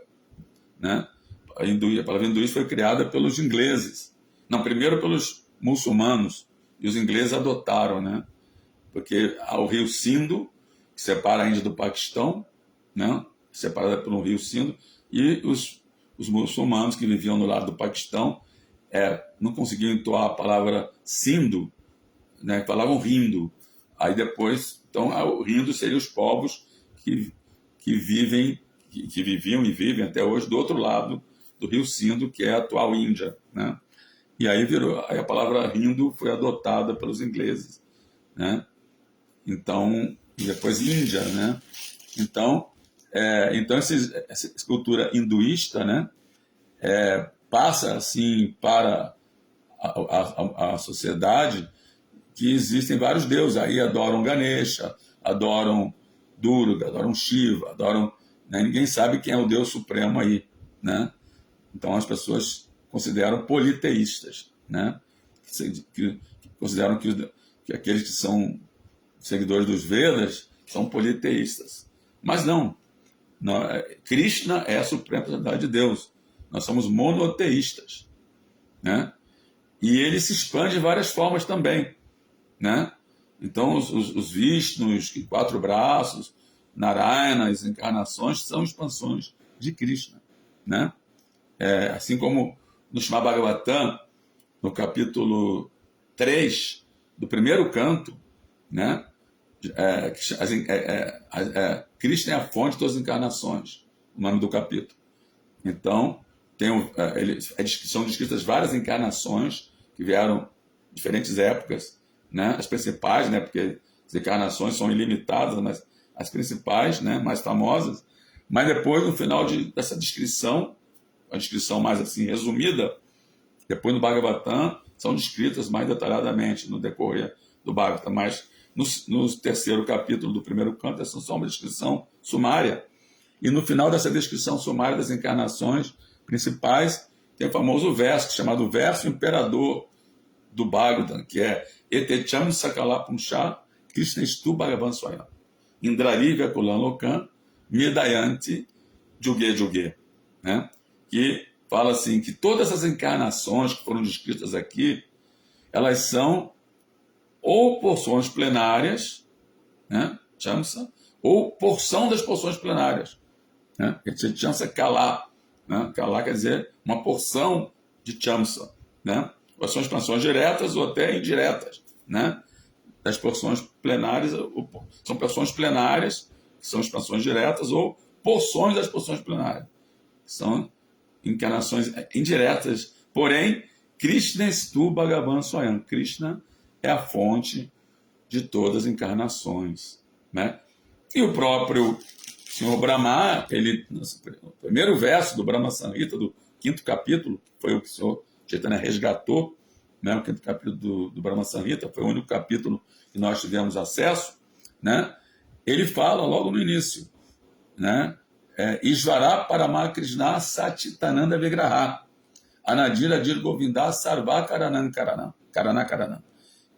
[SPEAKER 1] né? A palavra hinduísmo foi criada pelos ingleses, não, primeiro pelos muçulmanos, e os ingleses adotaram, né? Porque há o rio Sindo, que separa a Índia do Paquistão, né? Separada pelo rio Sindo, e os muçulmanos que viviam no lado do Paquistão não conseguiam entoar a palavra Sindo, né? Falavam rindo. Aí depois, então, o rindo seriam os povos que viviam e vivem até hoje do outro lado do rio Sindo, que é a atual Índia, né? E aí a palavra hindu foi adotada pelos ingleses, né? Então, e depois Índia, né? Então essa cultura hinduísta, né, passa assim para a sociedade que existem vários deuses. Aí adoram Ganesha, adoram Durga, adoram Shiva, adoram... Né? Ninguém sabe quem é o Deus Supremo aí. Né? Então as pessoas consideram politeístas. Né? Que consideram que aqueles que são seguidores dos Vedas são politeístas. Mas não. Krishna é a suprema personalidade de Deus. Nós somos monoteístas. Né? E ele se expande de várias formas também. Né? Então, os Vishnus, 4 braços, Narayana, as encarnações, são expansões de Krishna. Né? Assim como no Srimad Bhagavatam, no capítulo 3, do primeiro canto, né? Krishna é a fonte de todas as encarnações, o nome do capítulo. Então, são descritas várias encarnações que vieram em diferentes épocas, né? As principais, né? Porque as encarnações são ilimitadas, mas as principais, né? Mais famosas. Mas depois, no final dessa descrição, a descrição mais assim resumida, depois no Bhagavatam, são descritas mais detalhadamente no decorrer do Bhagavatam, mas no terceiro capítulo do primeiro canto, essa é só uma descrição sumária. E no final dessa descrição sumária das encarnações principais, tem o famoso verso, chamado verso imperador do Bhagavatam, que é Etecham Sakalapunsha Krishnestu Bhagavan Swayam Indrari Vyakulam Lokam Medayanti Juge Juge. Né? Que fala assim, que todas essas encarnações que foram descritas aqui, elas são ou porções plenárias, né? Chamsa, ou porção das porções plenárias. Né? Chamsa Kala. Né? Kala quer dizer uma porção de Chamsa. Né? Ou são expansões diretas ou até indiretas. Né? Das porções plenárias, são porções plenárias, que são expansões diretas, ou porções das porções plenárias, que são encarnações indiretas. Porém, Krishna Estu Bhagavan Swayam. Krishna é a fonte de todas as encarnações. Né? E o próprio Senhor Brahma, no primeiro verso do Brahma Samhita, do 5º capítulo, foi o que o Senhor Chaitanya resgatou, né? O 5º capítulo do Brahma Samhita, foi o único capítulo que nós tivemos acesso, né? Ele fala logo no início, né? Ishvara Parama Krishna Satitananda Vigraha Anadira Dir Govinda Sarva Karanam Karanam.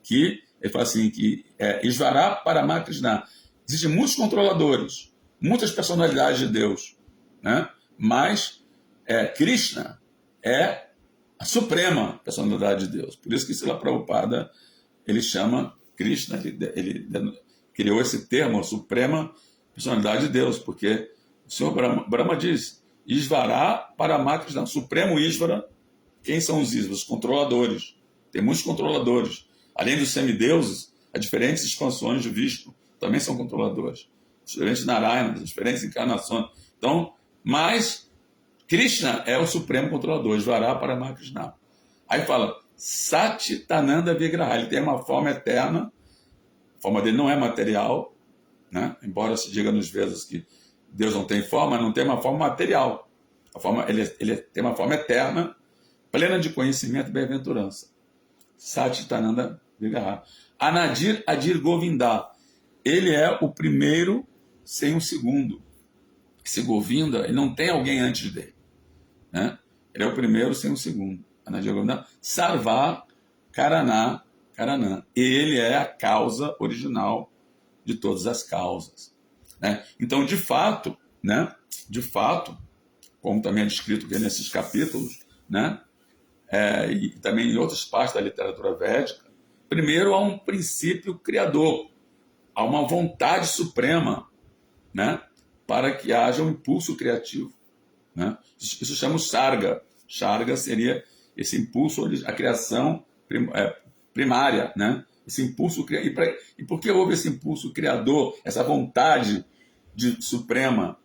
[SPEAKER 1] Que ele fala assim, que Ishvara Parama Krishna. Existem muitos controladores, muitas personalidades de Deus, né? Mas Krishna é a suprema personalidade de Deus. Por isso que Srila Prabhupada, ele chama Krishna, ele criou esse termo, a suprema personalidade de Deus, porque o Senhor Brahma diz, Ishvara Parama Krishna, supremo Ishvara. Quem são os Ishvaras? Os controladores. Tem muitos controladores. Além dos semideuses, há diferentes expansões de Vishnu também são controladores. Diferentes Narayana, diferentes encarnações. Então, mas Krishna é o supremo controlador, Ishvara Parama Krishna. Aí fala, Satitananda Vigraha, ele tem uma forma eterna, a forma dele não é material, né? Embora se diga nos Vedas que Deus não tem forma, não tem uma forma material. Ele tem uma forma eterna, plena de conhecimento e bem-aventurança. Satitananda Vigraha. Anadir Adir Govinda. Ele é o primeiro sem um segundo. Esse Govinda, ele não tem alguém antes dele. Né? Ele é o primeiro sem um segundo. Anadir Govinda. Sarva Karanam. Ele é a causa original de todas as causas. Né? Então, de fato, como também é descrito aqui nesses capítulos, né? E também em outras partes da literatura védica, primeiro há um princípio criador, há uma vontade suprema, né? Para que haja um impulso criativo. Né? Isso chama Sarga. Sarga seria esse impulso, a criação primária, né? Esse impulso, e por que houve esse impulso criador, essa vontade suprema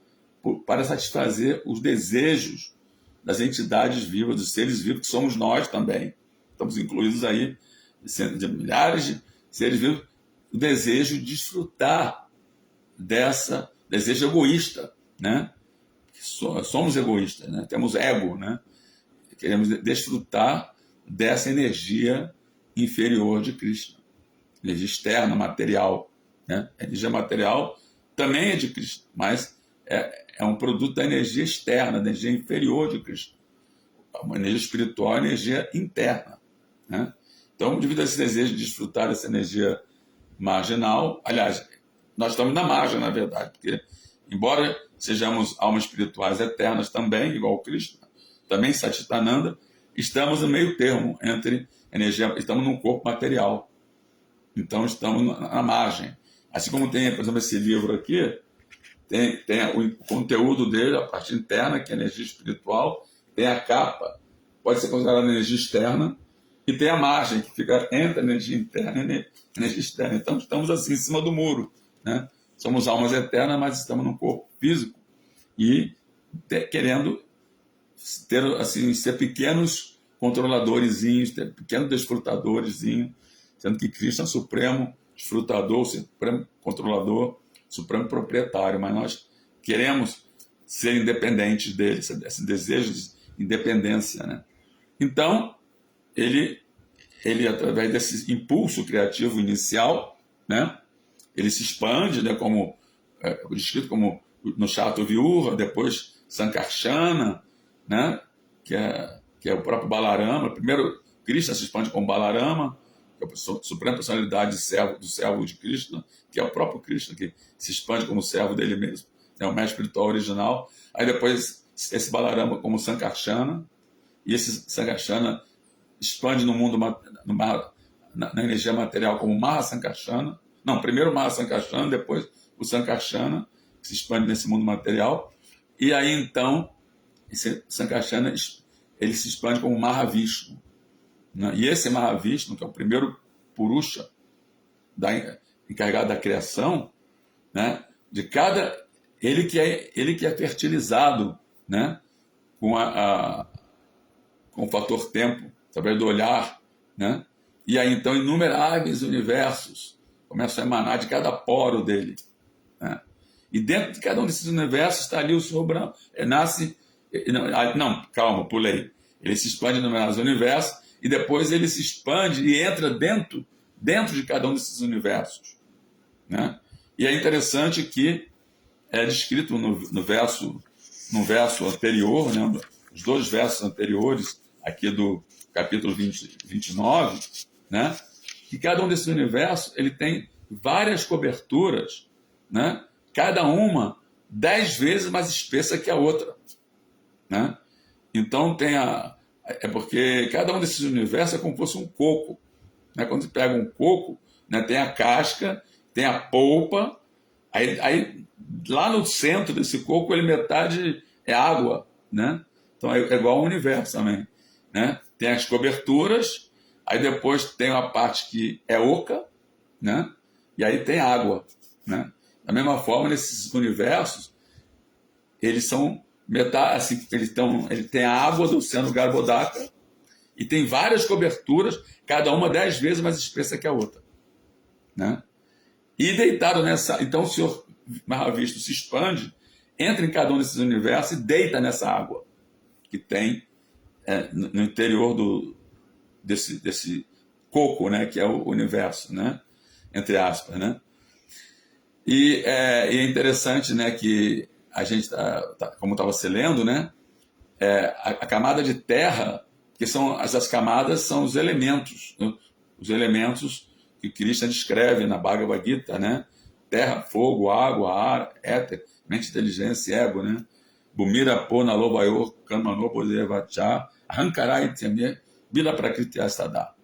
[SPEAKER 1] para satisfazer os desejos das entidades vivas, dos seres vivos, que somos nós também. Estamos incluídos aí de milhares de seres vivos, o desejo de desfrutar desejo egoísta, né? Somos egoístas, né? Temos ego, né? Queremos desfrutar dessa energia inferior de Krishna. Energia externa, material. Né? A energia material também é de Krishna, mas é um produto da energia externa, da energia inferior de Krishna. Uma energia espiritual é energia interna. Né? Então, devido a esse desejo de desfrutar dessa energia marginal, aliás, nós estamos na margem, na verdade, porque, embora sejamos almas espirituais eternas também, igual o Krishna, também Satchitananda, estamos no meio termo entre energia, estamos num corpo material. Então, estamos na margem. Assim como tem, por exemplo, esse livro aqui, tem o conteúdo dele, a parte interna, que é a energia espiritual, tem a capa, pode ser considerada energia externa, e tem a margem, que fica entre a energia interna e a energia externa. Então, estamos assim, em cima do muro. Né? Somos almas eternas, mas estamos num corpo físico e querendo ter, assim, ser pequenos controladorzinhos, ter pequenos desfrutadorzinhos, sendo que Krishna é o supremo desfrutador, o supremo controlador, o supremo proprietário, mas nós queremos ser independentes dele, esse desejo de independência. Né? Então, ele, através desse impulso criativo inicial, né, ele se expande, né, como descrito como no Chato Viúva, depois Sankarsana, né, que é o próprio Balarama. Primeiro, Krishna se expande como Balarama, que é a suprema personalidade do servo de Krishna, que é o próprio Krishna, que se expande como servo dele mesmo, é o mestre espiritual original. Aí depois esse Balarama como Sankarsana, e esse Sankarsana expande no mundo, na energia material como Mahasankarsana. Não, primeiro o Mahasankarsana, depois o Sankarsana, que se expande nesse mundo material. E aí, então, esse Sankarsana, ele se expande como Mahavishnu. Né? E esse Mahavishnu, que é o primeiro Purusha encarregado da criação, né? De cada... Ele que é fertilizado, né? com o fator tempo, através do olhar, né? E aí, então, inumeráveis universos começam a emanar de cada poro dele. Né? E dentro de cada um desses universos está ali o Senhor Brahma. Calma, pulei. Ele se expande em inumeráveis universos e depois ele se expande e entra dentro de cada um desses universos. Né? E é interessante que é descrito no verso anterior, né? Os dois versos anteriores, aqui do capítulo 29, né? Que cada um desses universos ele tem várias coberturas, né? Cada uma 10 vezes mais espessa que a outra. Né? Então é porque cada um desses universos é como se fosse um coco. Né? Quando você pega um coco, né, tem a casca, tem a polpa, aí lá no centro desse coco, metade é água. Né? Então é igual ao universo também. Né? Tem as coberturas, aí depois tem uma parte que é oca, né? E aí tem água. Né? Da mesma forma, nesses universos, eles são metade, assim, ele tem a água do Oceano Garbhodaka e tem várias coberturas, cada uma 10 vezes mais espessa que a outra. Né? E deitado nessa... Então o Senhor Mahavishnu se expande, entra em cada um desses universos e deita nessa água que tem no interior desse coco, né, que é o universo, né, entre aspas, né? E é interessante, né, que a gente como estava se lendo, né, a camada de terra, que são essas camadas, são os elementos, né, os elementos que Krishna descreve na Bhagavad Gita, né? Terra, fogo, água, ar, éter, mente, inteligência e ego, né? Bhumira pona lovayor kamano bodhevacha ahankarai tyamye bina prakriti astada.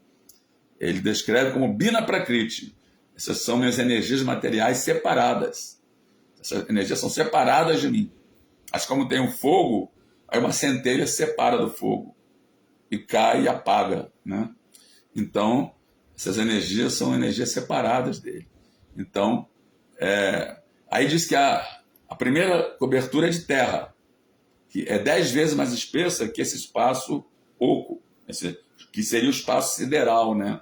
[SPEAKER 1] Ele descreve como bina prakriti. Essas são minhas energias materiais separadas. Essas energias são separadas de mim. Assim como tem um fogo, aí uma centelha separa do fogo e cai e apaga, né? Então, essas energias são energias separadas dele. Então, aí diz que a primeira cobertura é de terra, que é 10 vezes mais espessa que esse espaço oco, que seria o espaço sideral, né?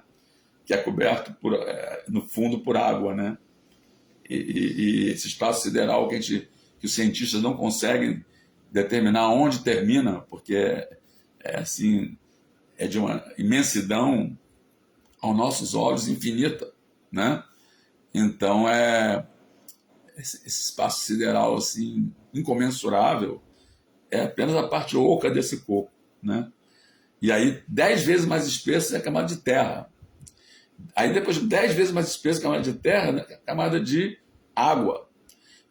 [SPEAKER 1] Que é coberto no fundo por água, né? E esse espaço sideral que os cientistas não conseguem determinar onde termina, porque assim, é de uma imensidão aos nossos olhos infinita, né? Então esse espaço sideral assim incomensurável é apenas a parte oca desse corpo, né? E aí 10 vezes mais espesso é a camada de terra. Aí depois de 10 vezes mais espesso que a camada de terra, né, a camada de água.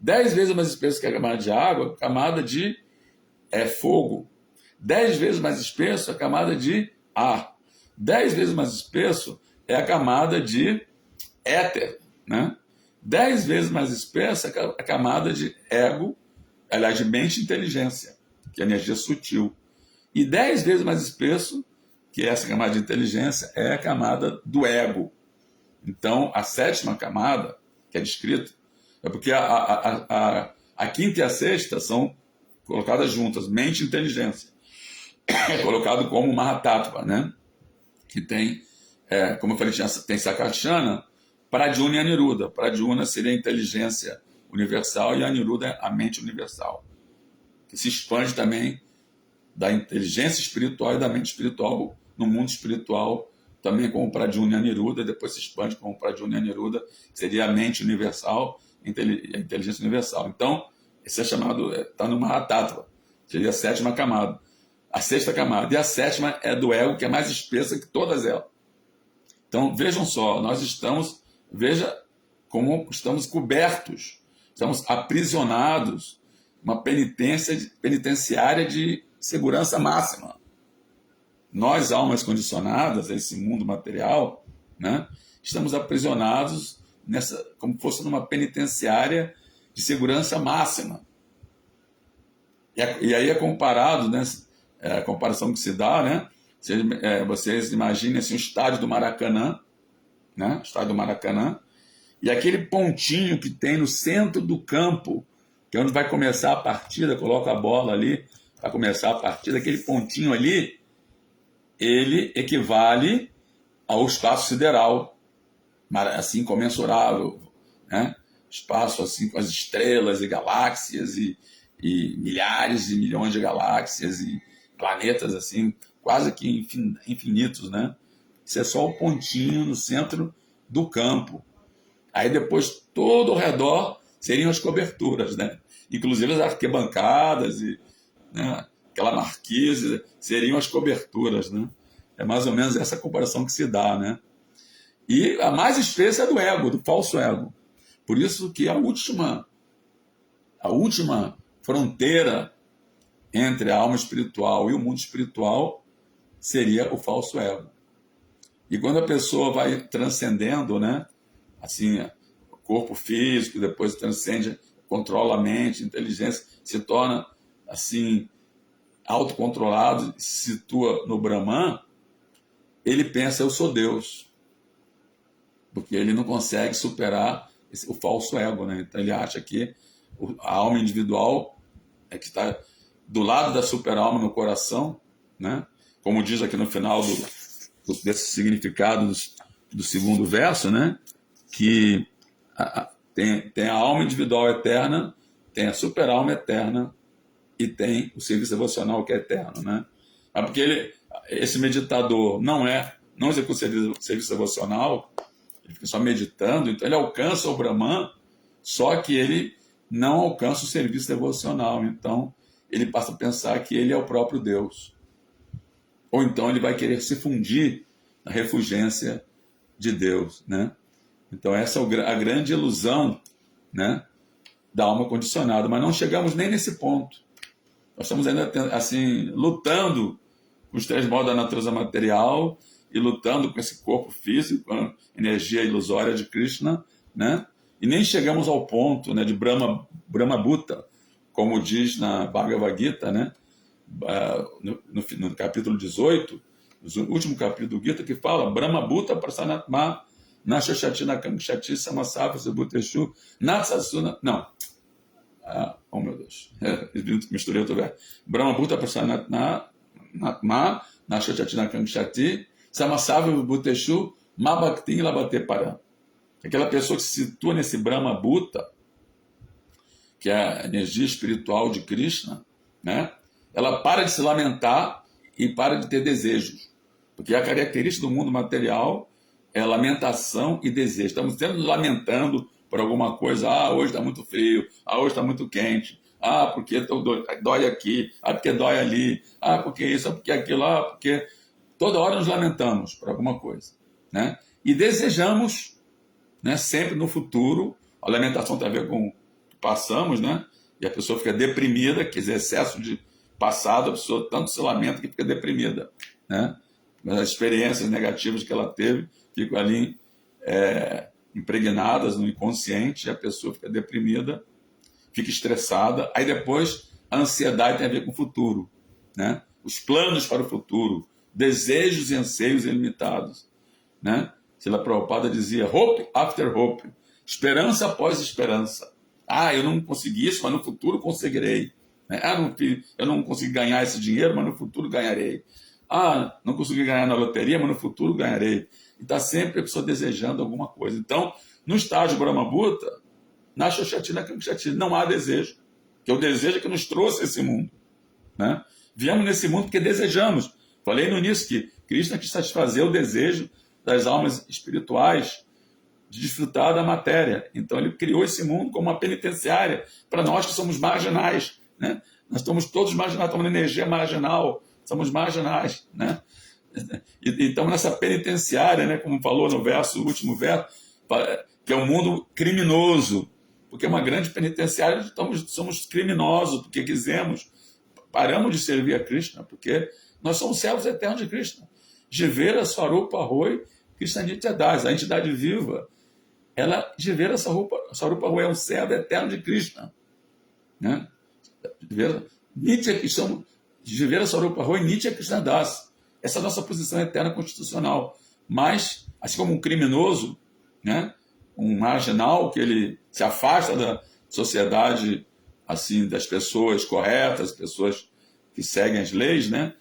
[SPEAKER 1] 10 vezes mais espesso que a camada de água, camada de fogo. 10 vezes mais espesso a camada de ar. 10 vezes mais espesso é a camada de éter, né? 10 vezes mais espessa a camada de ego, aliás, de mente e inteligência, que é a energia sutil. E 10 vezes mais espesso, que é essa camada de inteligência, é a camada do ego. Então, a sétima camada, que é descrita, é porque a quinta e a sexta são colocadas juntas, mente e inteligência. É colocado como Mahatattva, né? Que tem, como eu falei, tem Sakarshana, Pradyumna e Aniruddha. Pradyumna seria a inteligência universal e a Aniruddha é a mente universal, que se expande também da inteligência espiritual e da mente espiritual no mundo espiritual, também como Pradyumna e Aniruddha, depois se expande como Pradyumna e Aniruddha, que seria a mente universal e a inteligência universal. Então, esse é chamado, está no Mahatattva, seria a sétima camada. A sexta camada. E a sétima é do ego, que é mais espessa que todas elas. Então, vejam só, veja como estamos cobertos, estamos aprisionados, uma penitenciária de segurança máxima. Nós, almas condicionadas a esse mundo material, né, estamos aprisionados como fosse numa penitenciária de segurança máxima. E aí é comparado, né, a comparação que se dá, né, vocês imaginem assim, o estádio do Maracanã, né, o estádio do Maracanã, e aquele pontinho que tem no centro do campo, que é onde vai começar a partida, coloca a bola ali para começar a partida, aquele pontinho ali, ele equivale ao espaço sideral, assim, comensurável, né? Espaço assim com as estrelas e galáxias e milhares e milhões de galáxias e planetas assim, quase que infinitos, né? Isso é só o pontinho no centro do campo. Aí depois todo ao redor seriam as coberturas, né? Inclusive as arquibancadas e, né, aquela marquise seriam as coberturas, né? É mais ou menos essa comparação que se dá, né? E a mais espessa é do ego, do falso ego. Por isso que a última fronteira entre a alma espiritual e o mundo espiritual seria o falso ego. E quando a pessoa vai transcendendo, né, assim, o corpo físico, depois transcende, controla a mente, a inteligência, se torna assim autocontrolado, se situa no Brahman, ele pensa, eu sou Deus. Porque ele não consegue superar o falso ego, né? Então ele acha que a alma individual é que está do lado da super-alma no coração, né? Como diz aqui no final desse significado do segundo verso, né? Que tem a alma individual eterna, tem a super-alma eterna e tem o serviço devocional que é eterno, né? Mas porque esse meditador não executa serviço devocional, ele fica só meditando, então ele alcança o Brahman, só que ele não alcança o serviço devocional, então ele passa a pensar que ele é o próprio Deus. Ou então ele vai querer se fundir na refulgência de Deus, né? Então essa é a grande ilusão, né, da alma condicionada, mas não chegamos nem nesse ponto. Nós estamos ainda assim lutando com os 3 modos da natureza material e lutando com esse corpo físico, com a energia ilusória de Krishna, né? E nem chegamos ao ponto, né, de Brahma Bhuta, como diz na Bhagavad Gita, né? No capítulo 18, no último capítulo do Gita, que fala Brahma Bhuta Prasanatma Nashashati Nakamshati Samasava Subhuteshu Natsasuna. Não. Oh meu Deus. Misturei outro verbo. Brahma Bhuta Prasanatma Nashashati Nakamshati Samasava Subhuteshu Mabhaktin Labate Param. Aquela pessoa que se situa nesse Brahma Bhuta, que é a energia espiritual de Krishna, né? Ela para de se lamentar e para de ter desejos. Porque a característica do mundo material é lamentação e desejo. Estamos sempre lamentando por alguma coisa. Ah, hoje está muito frio. Ah, hoje está muito quente. Ah, porque dói aqui. Ah, porque dói ali. Ah, porque isso. Ah, porque aquilo. Ah, porque... Toda hora nos lamentamos por alguma coisa, né? E desejamos, né, sempre no futuro. A lamentação tem a ver com o que passamos, né? E a pessoa fica deprimida, quer dizer, excesso de passado, a pessoa tanto se lamenta que fica deprimida, né? As experiências negativas que ela teve ficam ali impregnadas no inconsciente, e a pessoa fica deprimida, fica estressada. Aí depois a ansiedade tem a ver com o futuro, né? Os planos para o futuro, desejos e anseios ilimitados, né? Srila Prabhupada dizia hope after hope, esperança após esperança. Ah, eu não consegui isso, mas no futuro conseguirei. Ah, eu não consegui ganhar esse dinheiro, mas no futuro ganharei. Ah, não consegui ganhar na loteria, mas no futuro ganharei. E está sempre a pessoa desejando alguma coisa. Então, no estágio Brahma Bhuta, na Shoshati, na Kankshati, não há desejo. Que é o desejo que nos trouxe esse mundo, né? Viemos nesse mundo porque desejamos. Falei no início que Krishna quis satisfazer o desejo das almas espirituais de desfrutar da matéria. Então ele criou esse mundo como uma penitenciária para nós que somos marginais, né? Nós estamos todos marginais, estamos na energia marginal, somos marginais, né? E estamos nessa penitenciária, né? Como falou no verso, o último verso, que é um mundo criminoso, porque é uma grande penitenciária, somos criminosos, porque paramos de servir a Krishna, porque nós somos servos eternos de Krishna. Jivera Swarupa Roy Krishna Nityadas, a entidade viva, ela, Jivera Swarupa Roy, é um servo eterno de Krishna, né? Jivera Swarupa Roy Nitya Krishna Das. Essa é a nossa posição eterna constitucional. Mas, assim como um criminoso, né, um marginal, que ele se afasta da sociedade, assim, das pessoas corretas, pessoas que seguem as leis, né,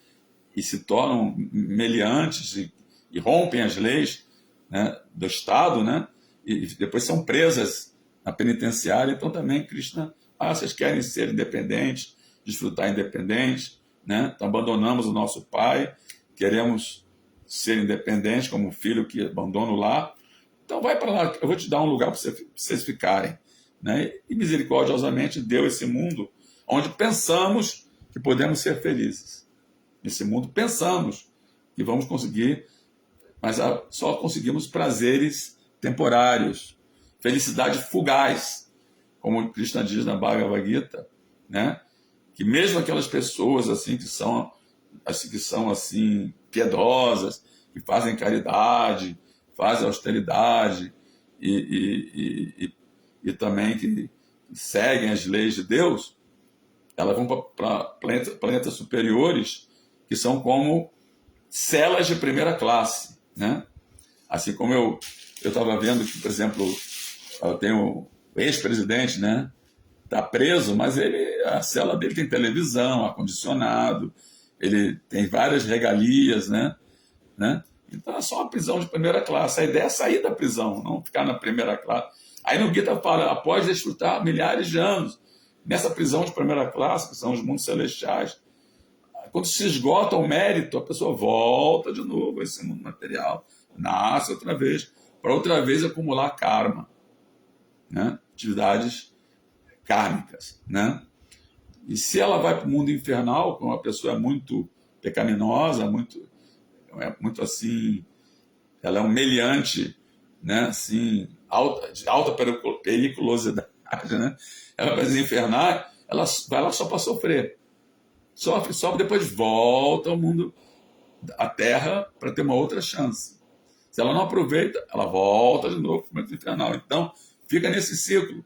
[SPEAKER 1] e se tornam meliantes e rompem as leis, né, do Estado, né, e depois são presas na penitenciária. Então também Krishna, vocês querem ser independentes, desfrutar independentes, né? Então abandonamos o nosso pai, queremos ser independentes como um filho que abandona o lar. Então vai para lá, eu vou te dar um lugar para vocês ficarem, né? E misericordiosamente deu esse mundo onde pensamos que podemos ser felizes. Nesse mundo pensamos que vamos conseguir, mas só conseguimos prazeres temporários, felicidade fugaz, como Krishna diz na Bhagavad Gita, né? Que mesmo aquelas pessoas assim que são assim piedosas, que fazem caridade, fazem austeridade e também que seguem as leis de Deus, elas vão para planetas superiores que são como celas de primeira classe, né? Assim como eu estava vendo que, por exemplo, eu tenho o ex-presidente, né? Está preso, mas a cela dele tem televisão, ar-condicionado, ele tem várias regalias, né? Então é só uma prisão de primeira classe. A ideia é sair da prisão, não ficar na primeira classe. Aí no Gita fala, após desfrutar milhares de anos nessa prisão de primeira classe, que são os mundos celestiais, quando se esgota o mérito, a pessoa volta de novo a esse mundo material, nasce outra vez, para outra vez acumular karma, né? Atividades kármicas, né? E se ela vai para o mundo infernal, quando uma pessoa é muito pecaminosa, muito assim, ela é um meliante, né? Assim, de alta periculosidade, né? Ela vai desinfernar, ela vai lá só para sofrer. Sofre, depois volta ao mundo, à Terra, para ter uma outra chance. Se ela não aproveita, ela volta de novo para o mundo infernal. Então, fica nesse ciclo,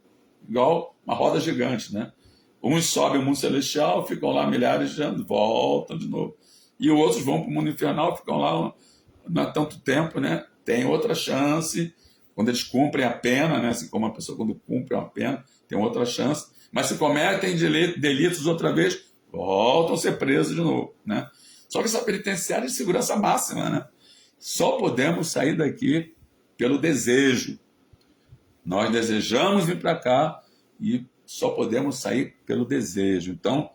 [SPEAKER 1] igual uma roda gigante, né? Uns sobem o mundo celestial, ficam lá milhares de anos, voltam de novo. E outros vão para o mundo infernal, ficam lá não há tanto tempo, né? Tem outra chance, quando eles cumprem a pena, né? Assim como uma pessoa quando cumpre uma pena, tem outra chance. Mas se cometem delitos outra vez, voltam a ser presos de novo, né? Só que essa penitenciária é de segurança máxima, né? Só podemos sair daqui pelo desejo. Nós desejamos vir para cá e só podemos sair pelo desejo. Então,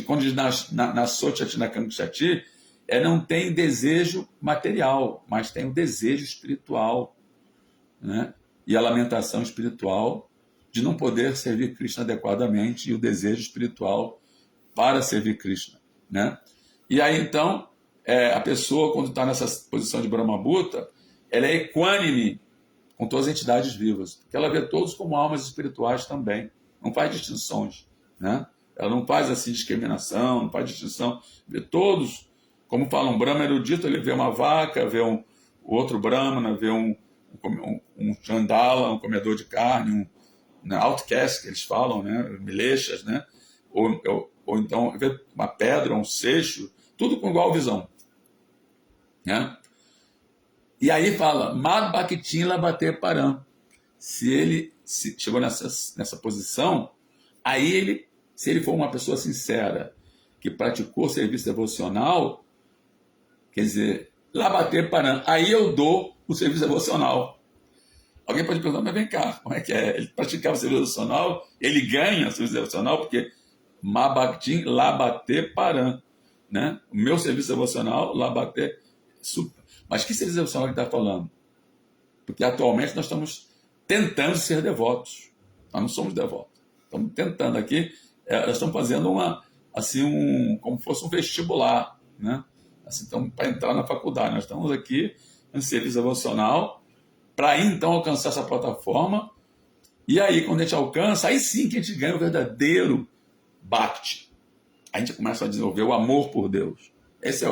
[SPEAKER 1] quando diz na Sochati, na Kankshati, não tem desejo material, mas tem o desejo espiritual, né? E a lamentação espiritual de não poder servir Krishna adequadamente e o desejo espiritual para servir Krishna, né? E aí, então, a pessoa, quando está nessa posição de Brahmabhuta, ela é equânime com todas as entidades vivas, porque ela vê todos como almas espirituais também, não faz distinções, né? Ela não faz assim discriminação, não faz distinção, vê todos, como fala um Brahma erudito, ele vê uma vaca, vê um outro Brahmana, vê um chandala, um comedor de carne, um outcast, que eles falam, né? Milechas, né? Ou então vê uma pedra, um seixo, tudo com igual visão, né? E aí fala, Mad Bhaktin Labate Param. Se ele chegou nessa posição, aí se ele for uma pessoa sincera, que praticou serviço devocional, quer dizer, Labate Param, aí eu dou o serviço devocional. Alguém pode perguntar, mas vem cá, como é que é? Ele praticava o serviço devocional, ele ganha o serviço devocional, porque Mad Bhaktin Labate Param, né? O meu serviço devocional, Labate Super. Mas que serviço devocional que está falando? Porque atualmente nós estamos tentando ser devotos. Nós não somos devotos. Estamos tentando aqui, nós estamos fazendo como fosse um vestibular, né? Assim, então, para entrar na faculdade. Nós estamos aqui no serviço devocional para então alcançar essa plataforma. E aí, quando a gente alcança, aí sim que a gente ganha o verdadeiro Bhakti. A gente começa a desenvolver o amor por Deus. Esse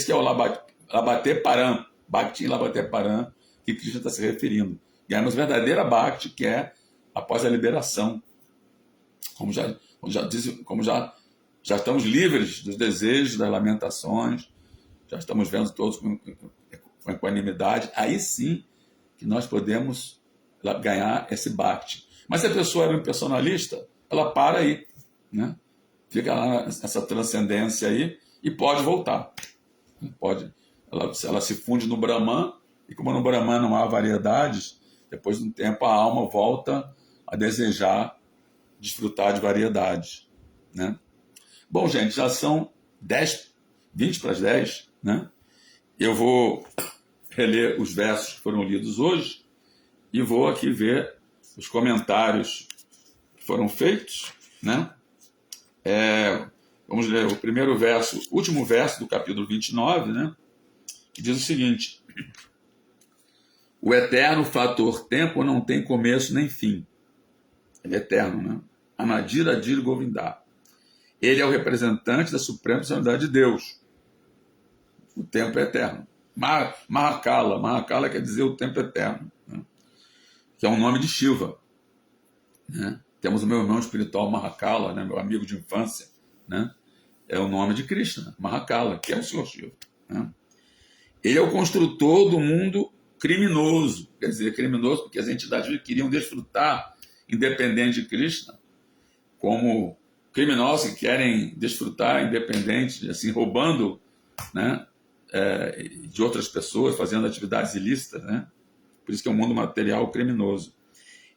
[SPEAKER 1] que é o Labate Param, Bhakti Labate Param, que Krishna está se referindo. Ganhamos verdadeira Bhakti, que é após a liberação. Como já estamos livres dos desejos, das lamentações, já estamos vendo todos com equanimidade, aí sim que nós podemos ganhar esse Bhakti. Mas se a pessoa é impersonalista, ela para aí, né? Fica lá nessa transcendência aí e pode voltar. Ela se funde no Brahman, e como no Brahman não há variedades, depois de um tempo a alma volta a desejar desfrutar de variedades, né? Bom, gente, já são 20 para as 10, né? Eu vou reler os versos que foram lidos hoje e vou aqui ver os comentários que foram feitos, né? Vamos ler o primeiro verso, último verso do capítulo 29, né? Que diz o seguinte: o eterno fator tempo não tem começo nem fim. Ele é eterno, né? Anadira Adir Govindá. Ele é o representante da suprema personalidade de Deus. O tempo é eterno. Mahakala. Mahakala quer dizer o tempo eterno, né? Que é um nome de Shiva, né? Temos o meu irmão espiritual Mahakala, né? Meu amigo de infância, né? É o nome de Krishna, Mahakala, que é o Senhor Shiva, né? Ele é o construtor do mundo criminoso, quer dizer, criminoso porque as entidades queriam desfrutar, independente de Krishna, como criminosos que querem desfrutar, independente, assim, roubando, né, de outras pessoas, fazendo atividades ilícitas, né? Por isso que é um mundo material criminoso.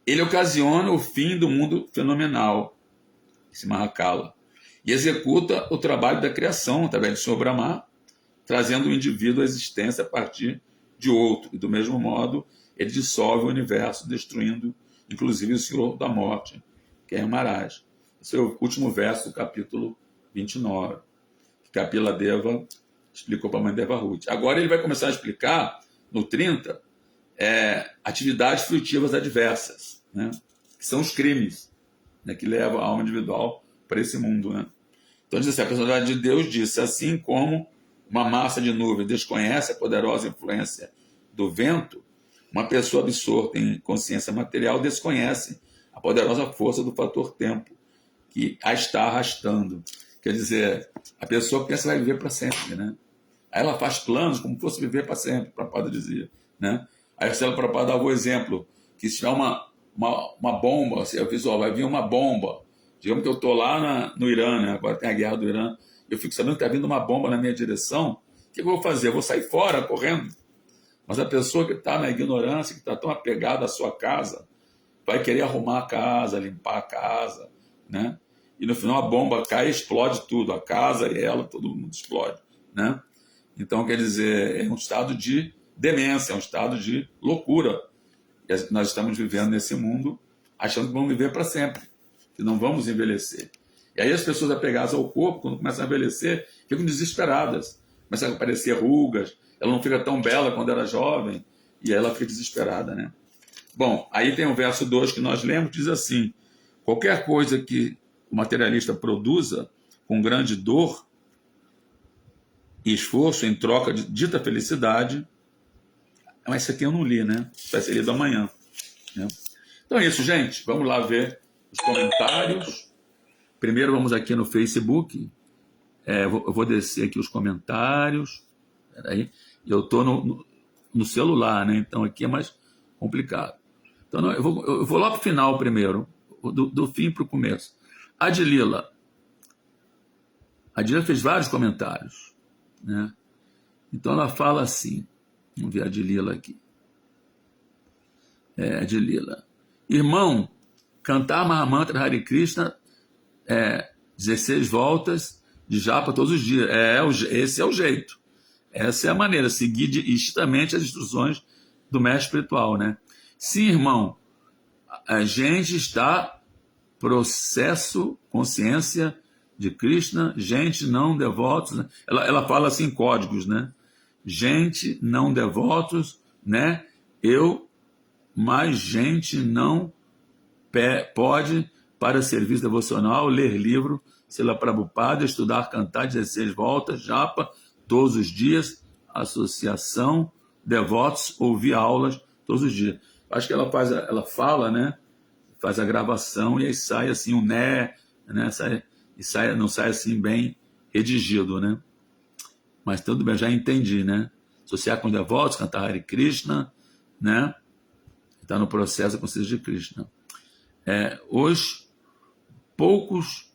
[SPEAKER 1] Ele ocasiona o fim do mundo fenomenal, esse Mahakala, e executa o trabalho da criação, através do Senhor Brahma, trazendo o indivíduo à existência a partir de outro. E, do mesmo modo, ele dissolve o universo, destruindo, inclusive, o Senhor da Morte, que é Yamaraj. Esse é o último verso do capítulo 29, que Kapila Deva explicou para a mãe Deva Ruth. Agora ele vai começar a explicar, no 30, atividades frutivas adversas, né? Que são os crimes, né? Que levam a alma individual para esse mundo, né? Então, diz assim, a personalidade de Deus disse, assim como uma massa de nuvem desconhece a poderosa influência do vento, uma pessoa absorta em consciência material desconhece a poderosa força do fator tempo, que a está arrastando. Quer dizer, a pessoa pensa que vai viver para sempre, né? Aí ela faz planos como se fosse viver para sempre, Prabhupada dizia, né? Aí o Prabhupada dava o exemplo, que se tiver uma bomba, assim, visual, vai vir uma bomba. Digamos que eu estou lá no Irã, né? Agora tem a guerra do Irã, eu fico sabendo que está vindo uma bomba na minha direção, o que eu vou fazer? Eu vou sair fora, correndo. Mas a pessoa que está na ignorância, que está tão apegada à sua casa, vai querer arrumar a casa, limpar a casa, né? E no final a bomba cai e explode tudo, a casa e ela, todo mundo explode, né? Então, quer dizer, é um estado de demência, é um estado de loucura. E nós estamos vivendo nesse mundo achando que vamos viver para sempre, que não vamos envelhecer. E aí as pessoas apegadas ao corpo, quando começam a envelhecer, ficam desesperadas. Começam a aparecer rugas, ela não fica tão bela quando era jovem, e aí ela fica desesperada, né? Bom, aí tem o verso 2 que nós lemos, diz assim: qualquer coisa que o materialista produza com grande dor e esforço em troca de dita felicidade. Mas isso aqui eu não li, né? Vai ser lido amanhã, né? Então é isso, gente. Vamos lá ver os comentários. Primeiro vamos aqui no Facebook. Eu vou descer aqui os comentários. Peraí. Eu estou no celular, né? Então aqui é mais complicado. Então eu vou lá para o final primeiro, do fim para o começo. A Adilila fez vários comentários, né? Então ela fala assim, vamos ver a Adilila aqui. Adilila. Irmão, cantar Mahamantra Hare Krishna 16 voltas de japa todos os dias. Esse é o jeito. Essa é a maneira, seguir estritamente as instruções do mestre espiritual, né? Sim, irmão, a gente está processo, consciência de Krishna, gente não devotos, né? Ela fala assim códigos, né? Gente não devotos, né? Mais gente não pode, para serviço devocional, ler livro, Srila Prabhupada, estudar, cantar 16 voltas, japa, todos os dias, associação, devotos, ouvir aulas todos os dias. Acho que ela fala, né? Faz a gravação e aí sai assim né? Não sai assim bem redigido, né? Mas tudo bem, já entendi, né? Associar com devotos, cantar Hare Krishna, né? Está no processo da consciência de Krishna. Aos poucos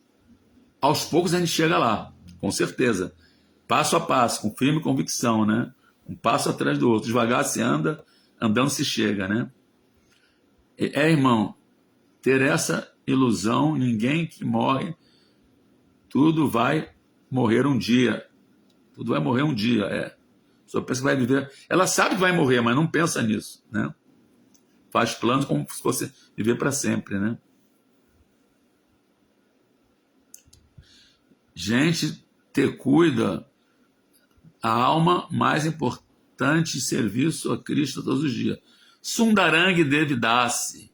[SPEAKER 1] a gente chega lá, com certeza. Passo a passo, com firme convicção, né? Um passo atrás do outro. Devagar se anda, andando se chega, né? Irmão, ter essa ilusão, ninguém que morre, tudo vai morrer um dia. Tudo vai morrer um dia, Só pensa que vai viver. Ela sabe que vai morrer, mas não pensa nisso, né? Faz planos como se fosse viver para sempre, né? Gente, ter cuida a alma mais importante, serviço a Cristo todos os dias. Sundarang Devidasi.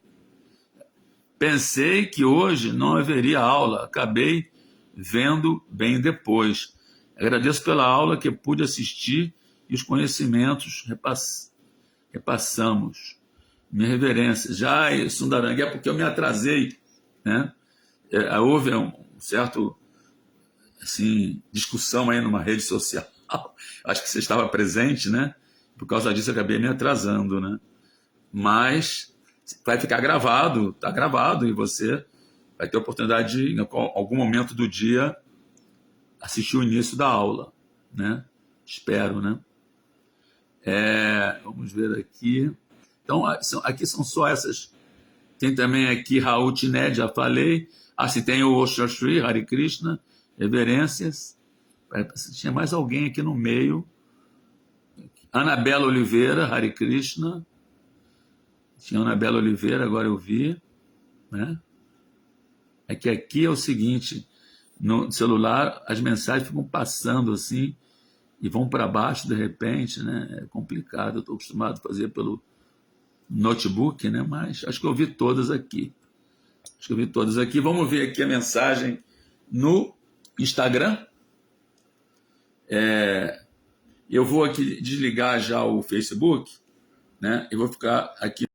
[SPEAKER 1] Pensei que hoje não haveria aula, acabei vendo bem depois. Agradeço pela aula que pude assistir e os conhecimentos repassamos. Minha reverência. Já, Sundarang, é porque eu me atrasei, né? Houve um certo discussão aí numa rede social. Acho que você estava presente, né? Por causa disso eu acabei me atrasando, né? Mas vai ficar gravado, está gravado, e você vai ter a oportunidade de, em algum momento do dia, assistir o início da aula, né? Espero, né? Vamos ver aqui. Então, aqui são só essas. Tem também aqui Raul Tined, já falei. Se tem o Oshashri, Hare Krishna, reverências. Tinha mais alguém aqui no meio. Anabela Oliveira, Hare Krishna. Tinha Anabela Oliveira, agora eu vi, né? É que aqui é o seguinte, no celular as mensagens ficam passando assim e vão para baixo de repente, né? É complicado, eu estou acostumado a fazer pelo notebook, né? Mas acho que eu vi todas aqui. Vamos ver aqui a mensagem no Instagram. Eu vou aqui desligar já o Facebook, né? Eu vou ficar aqui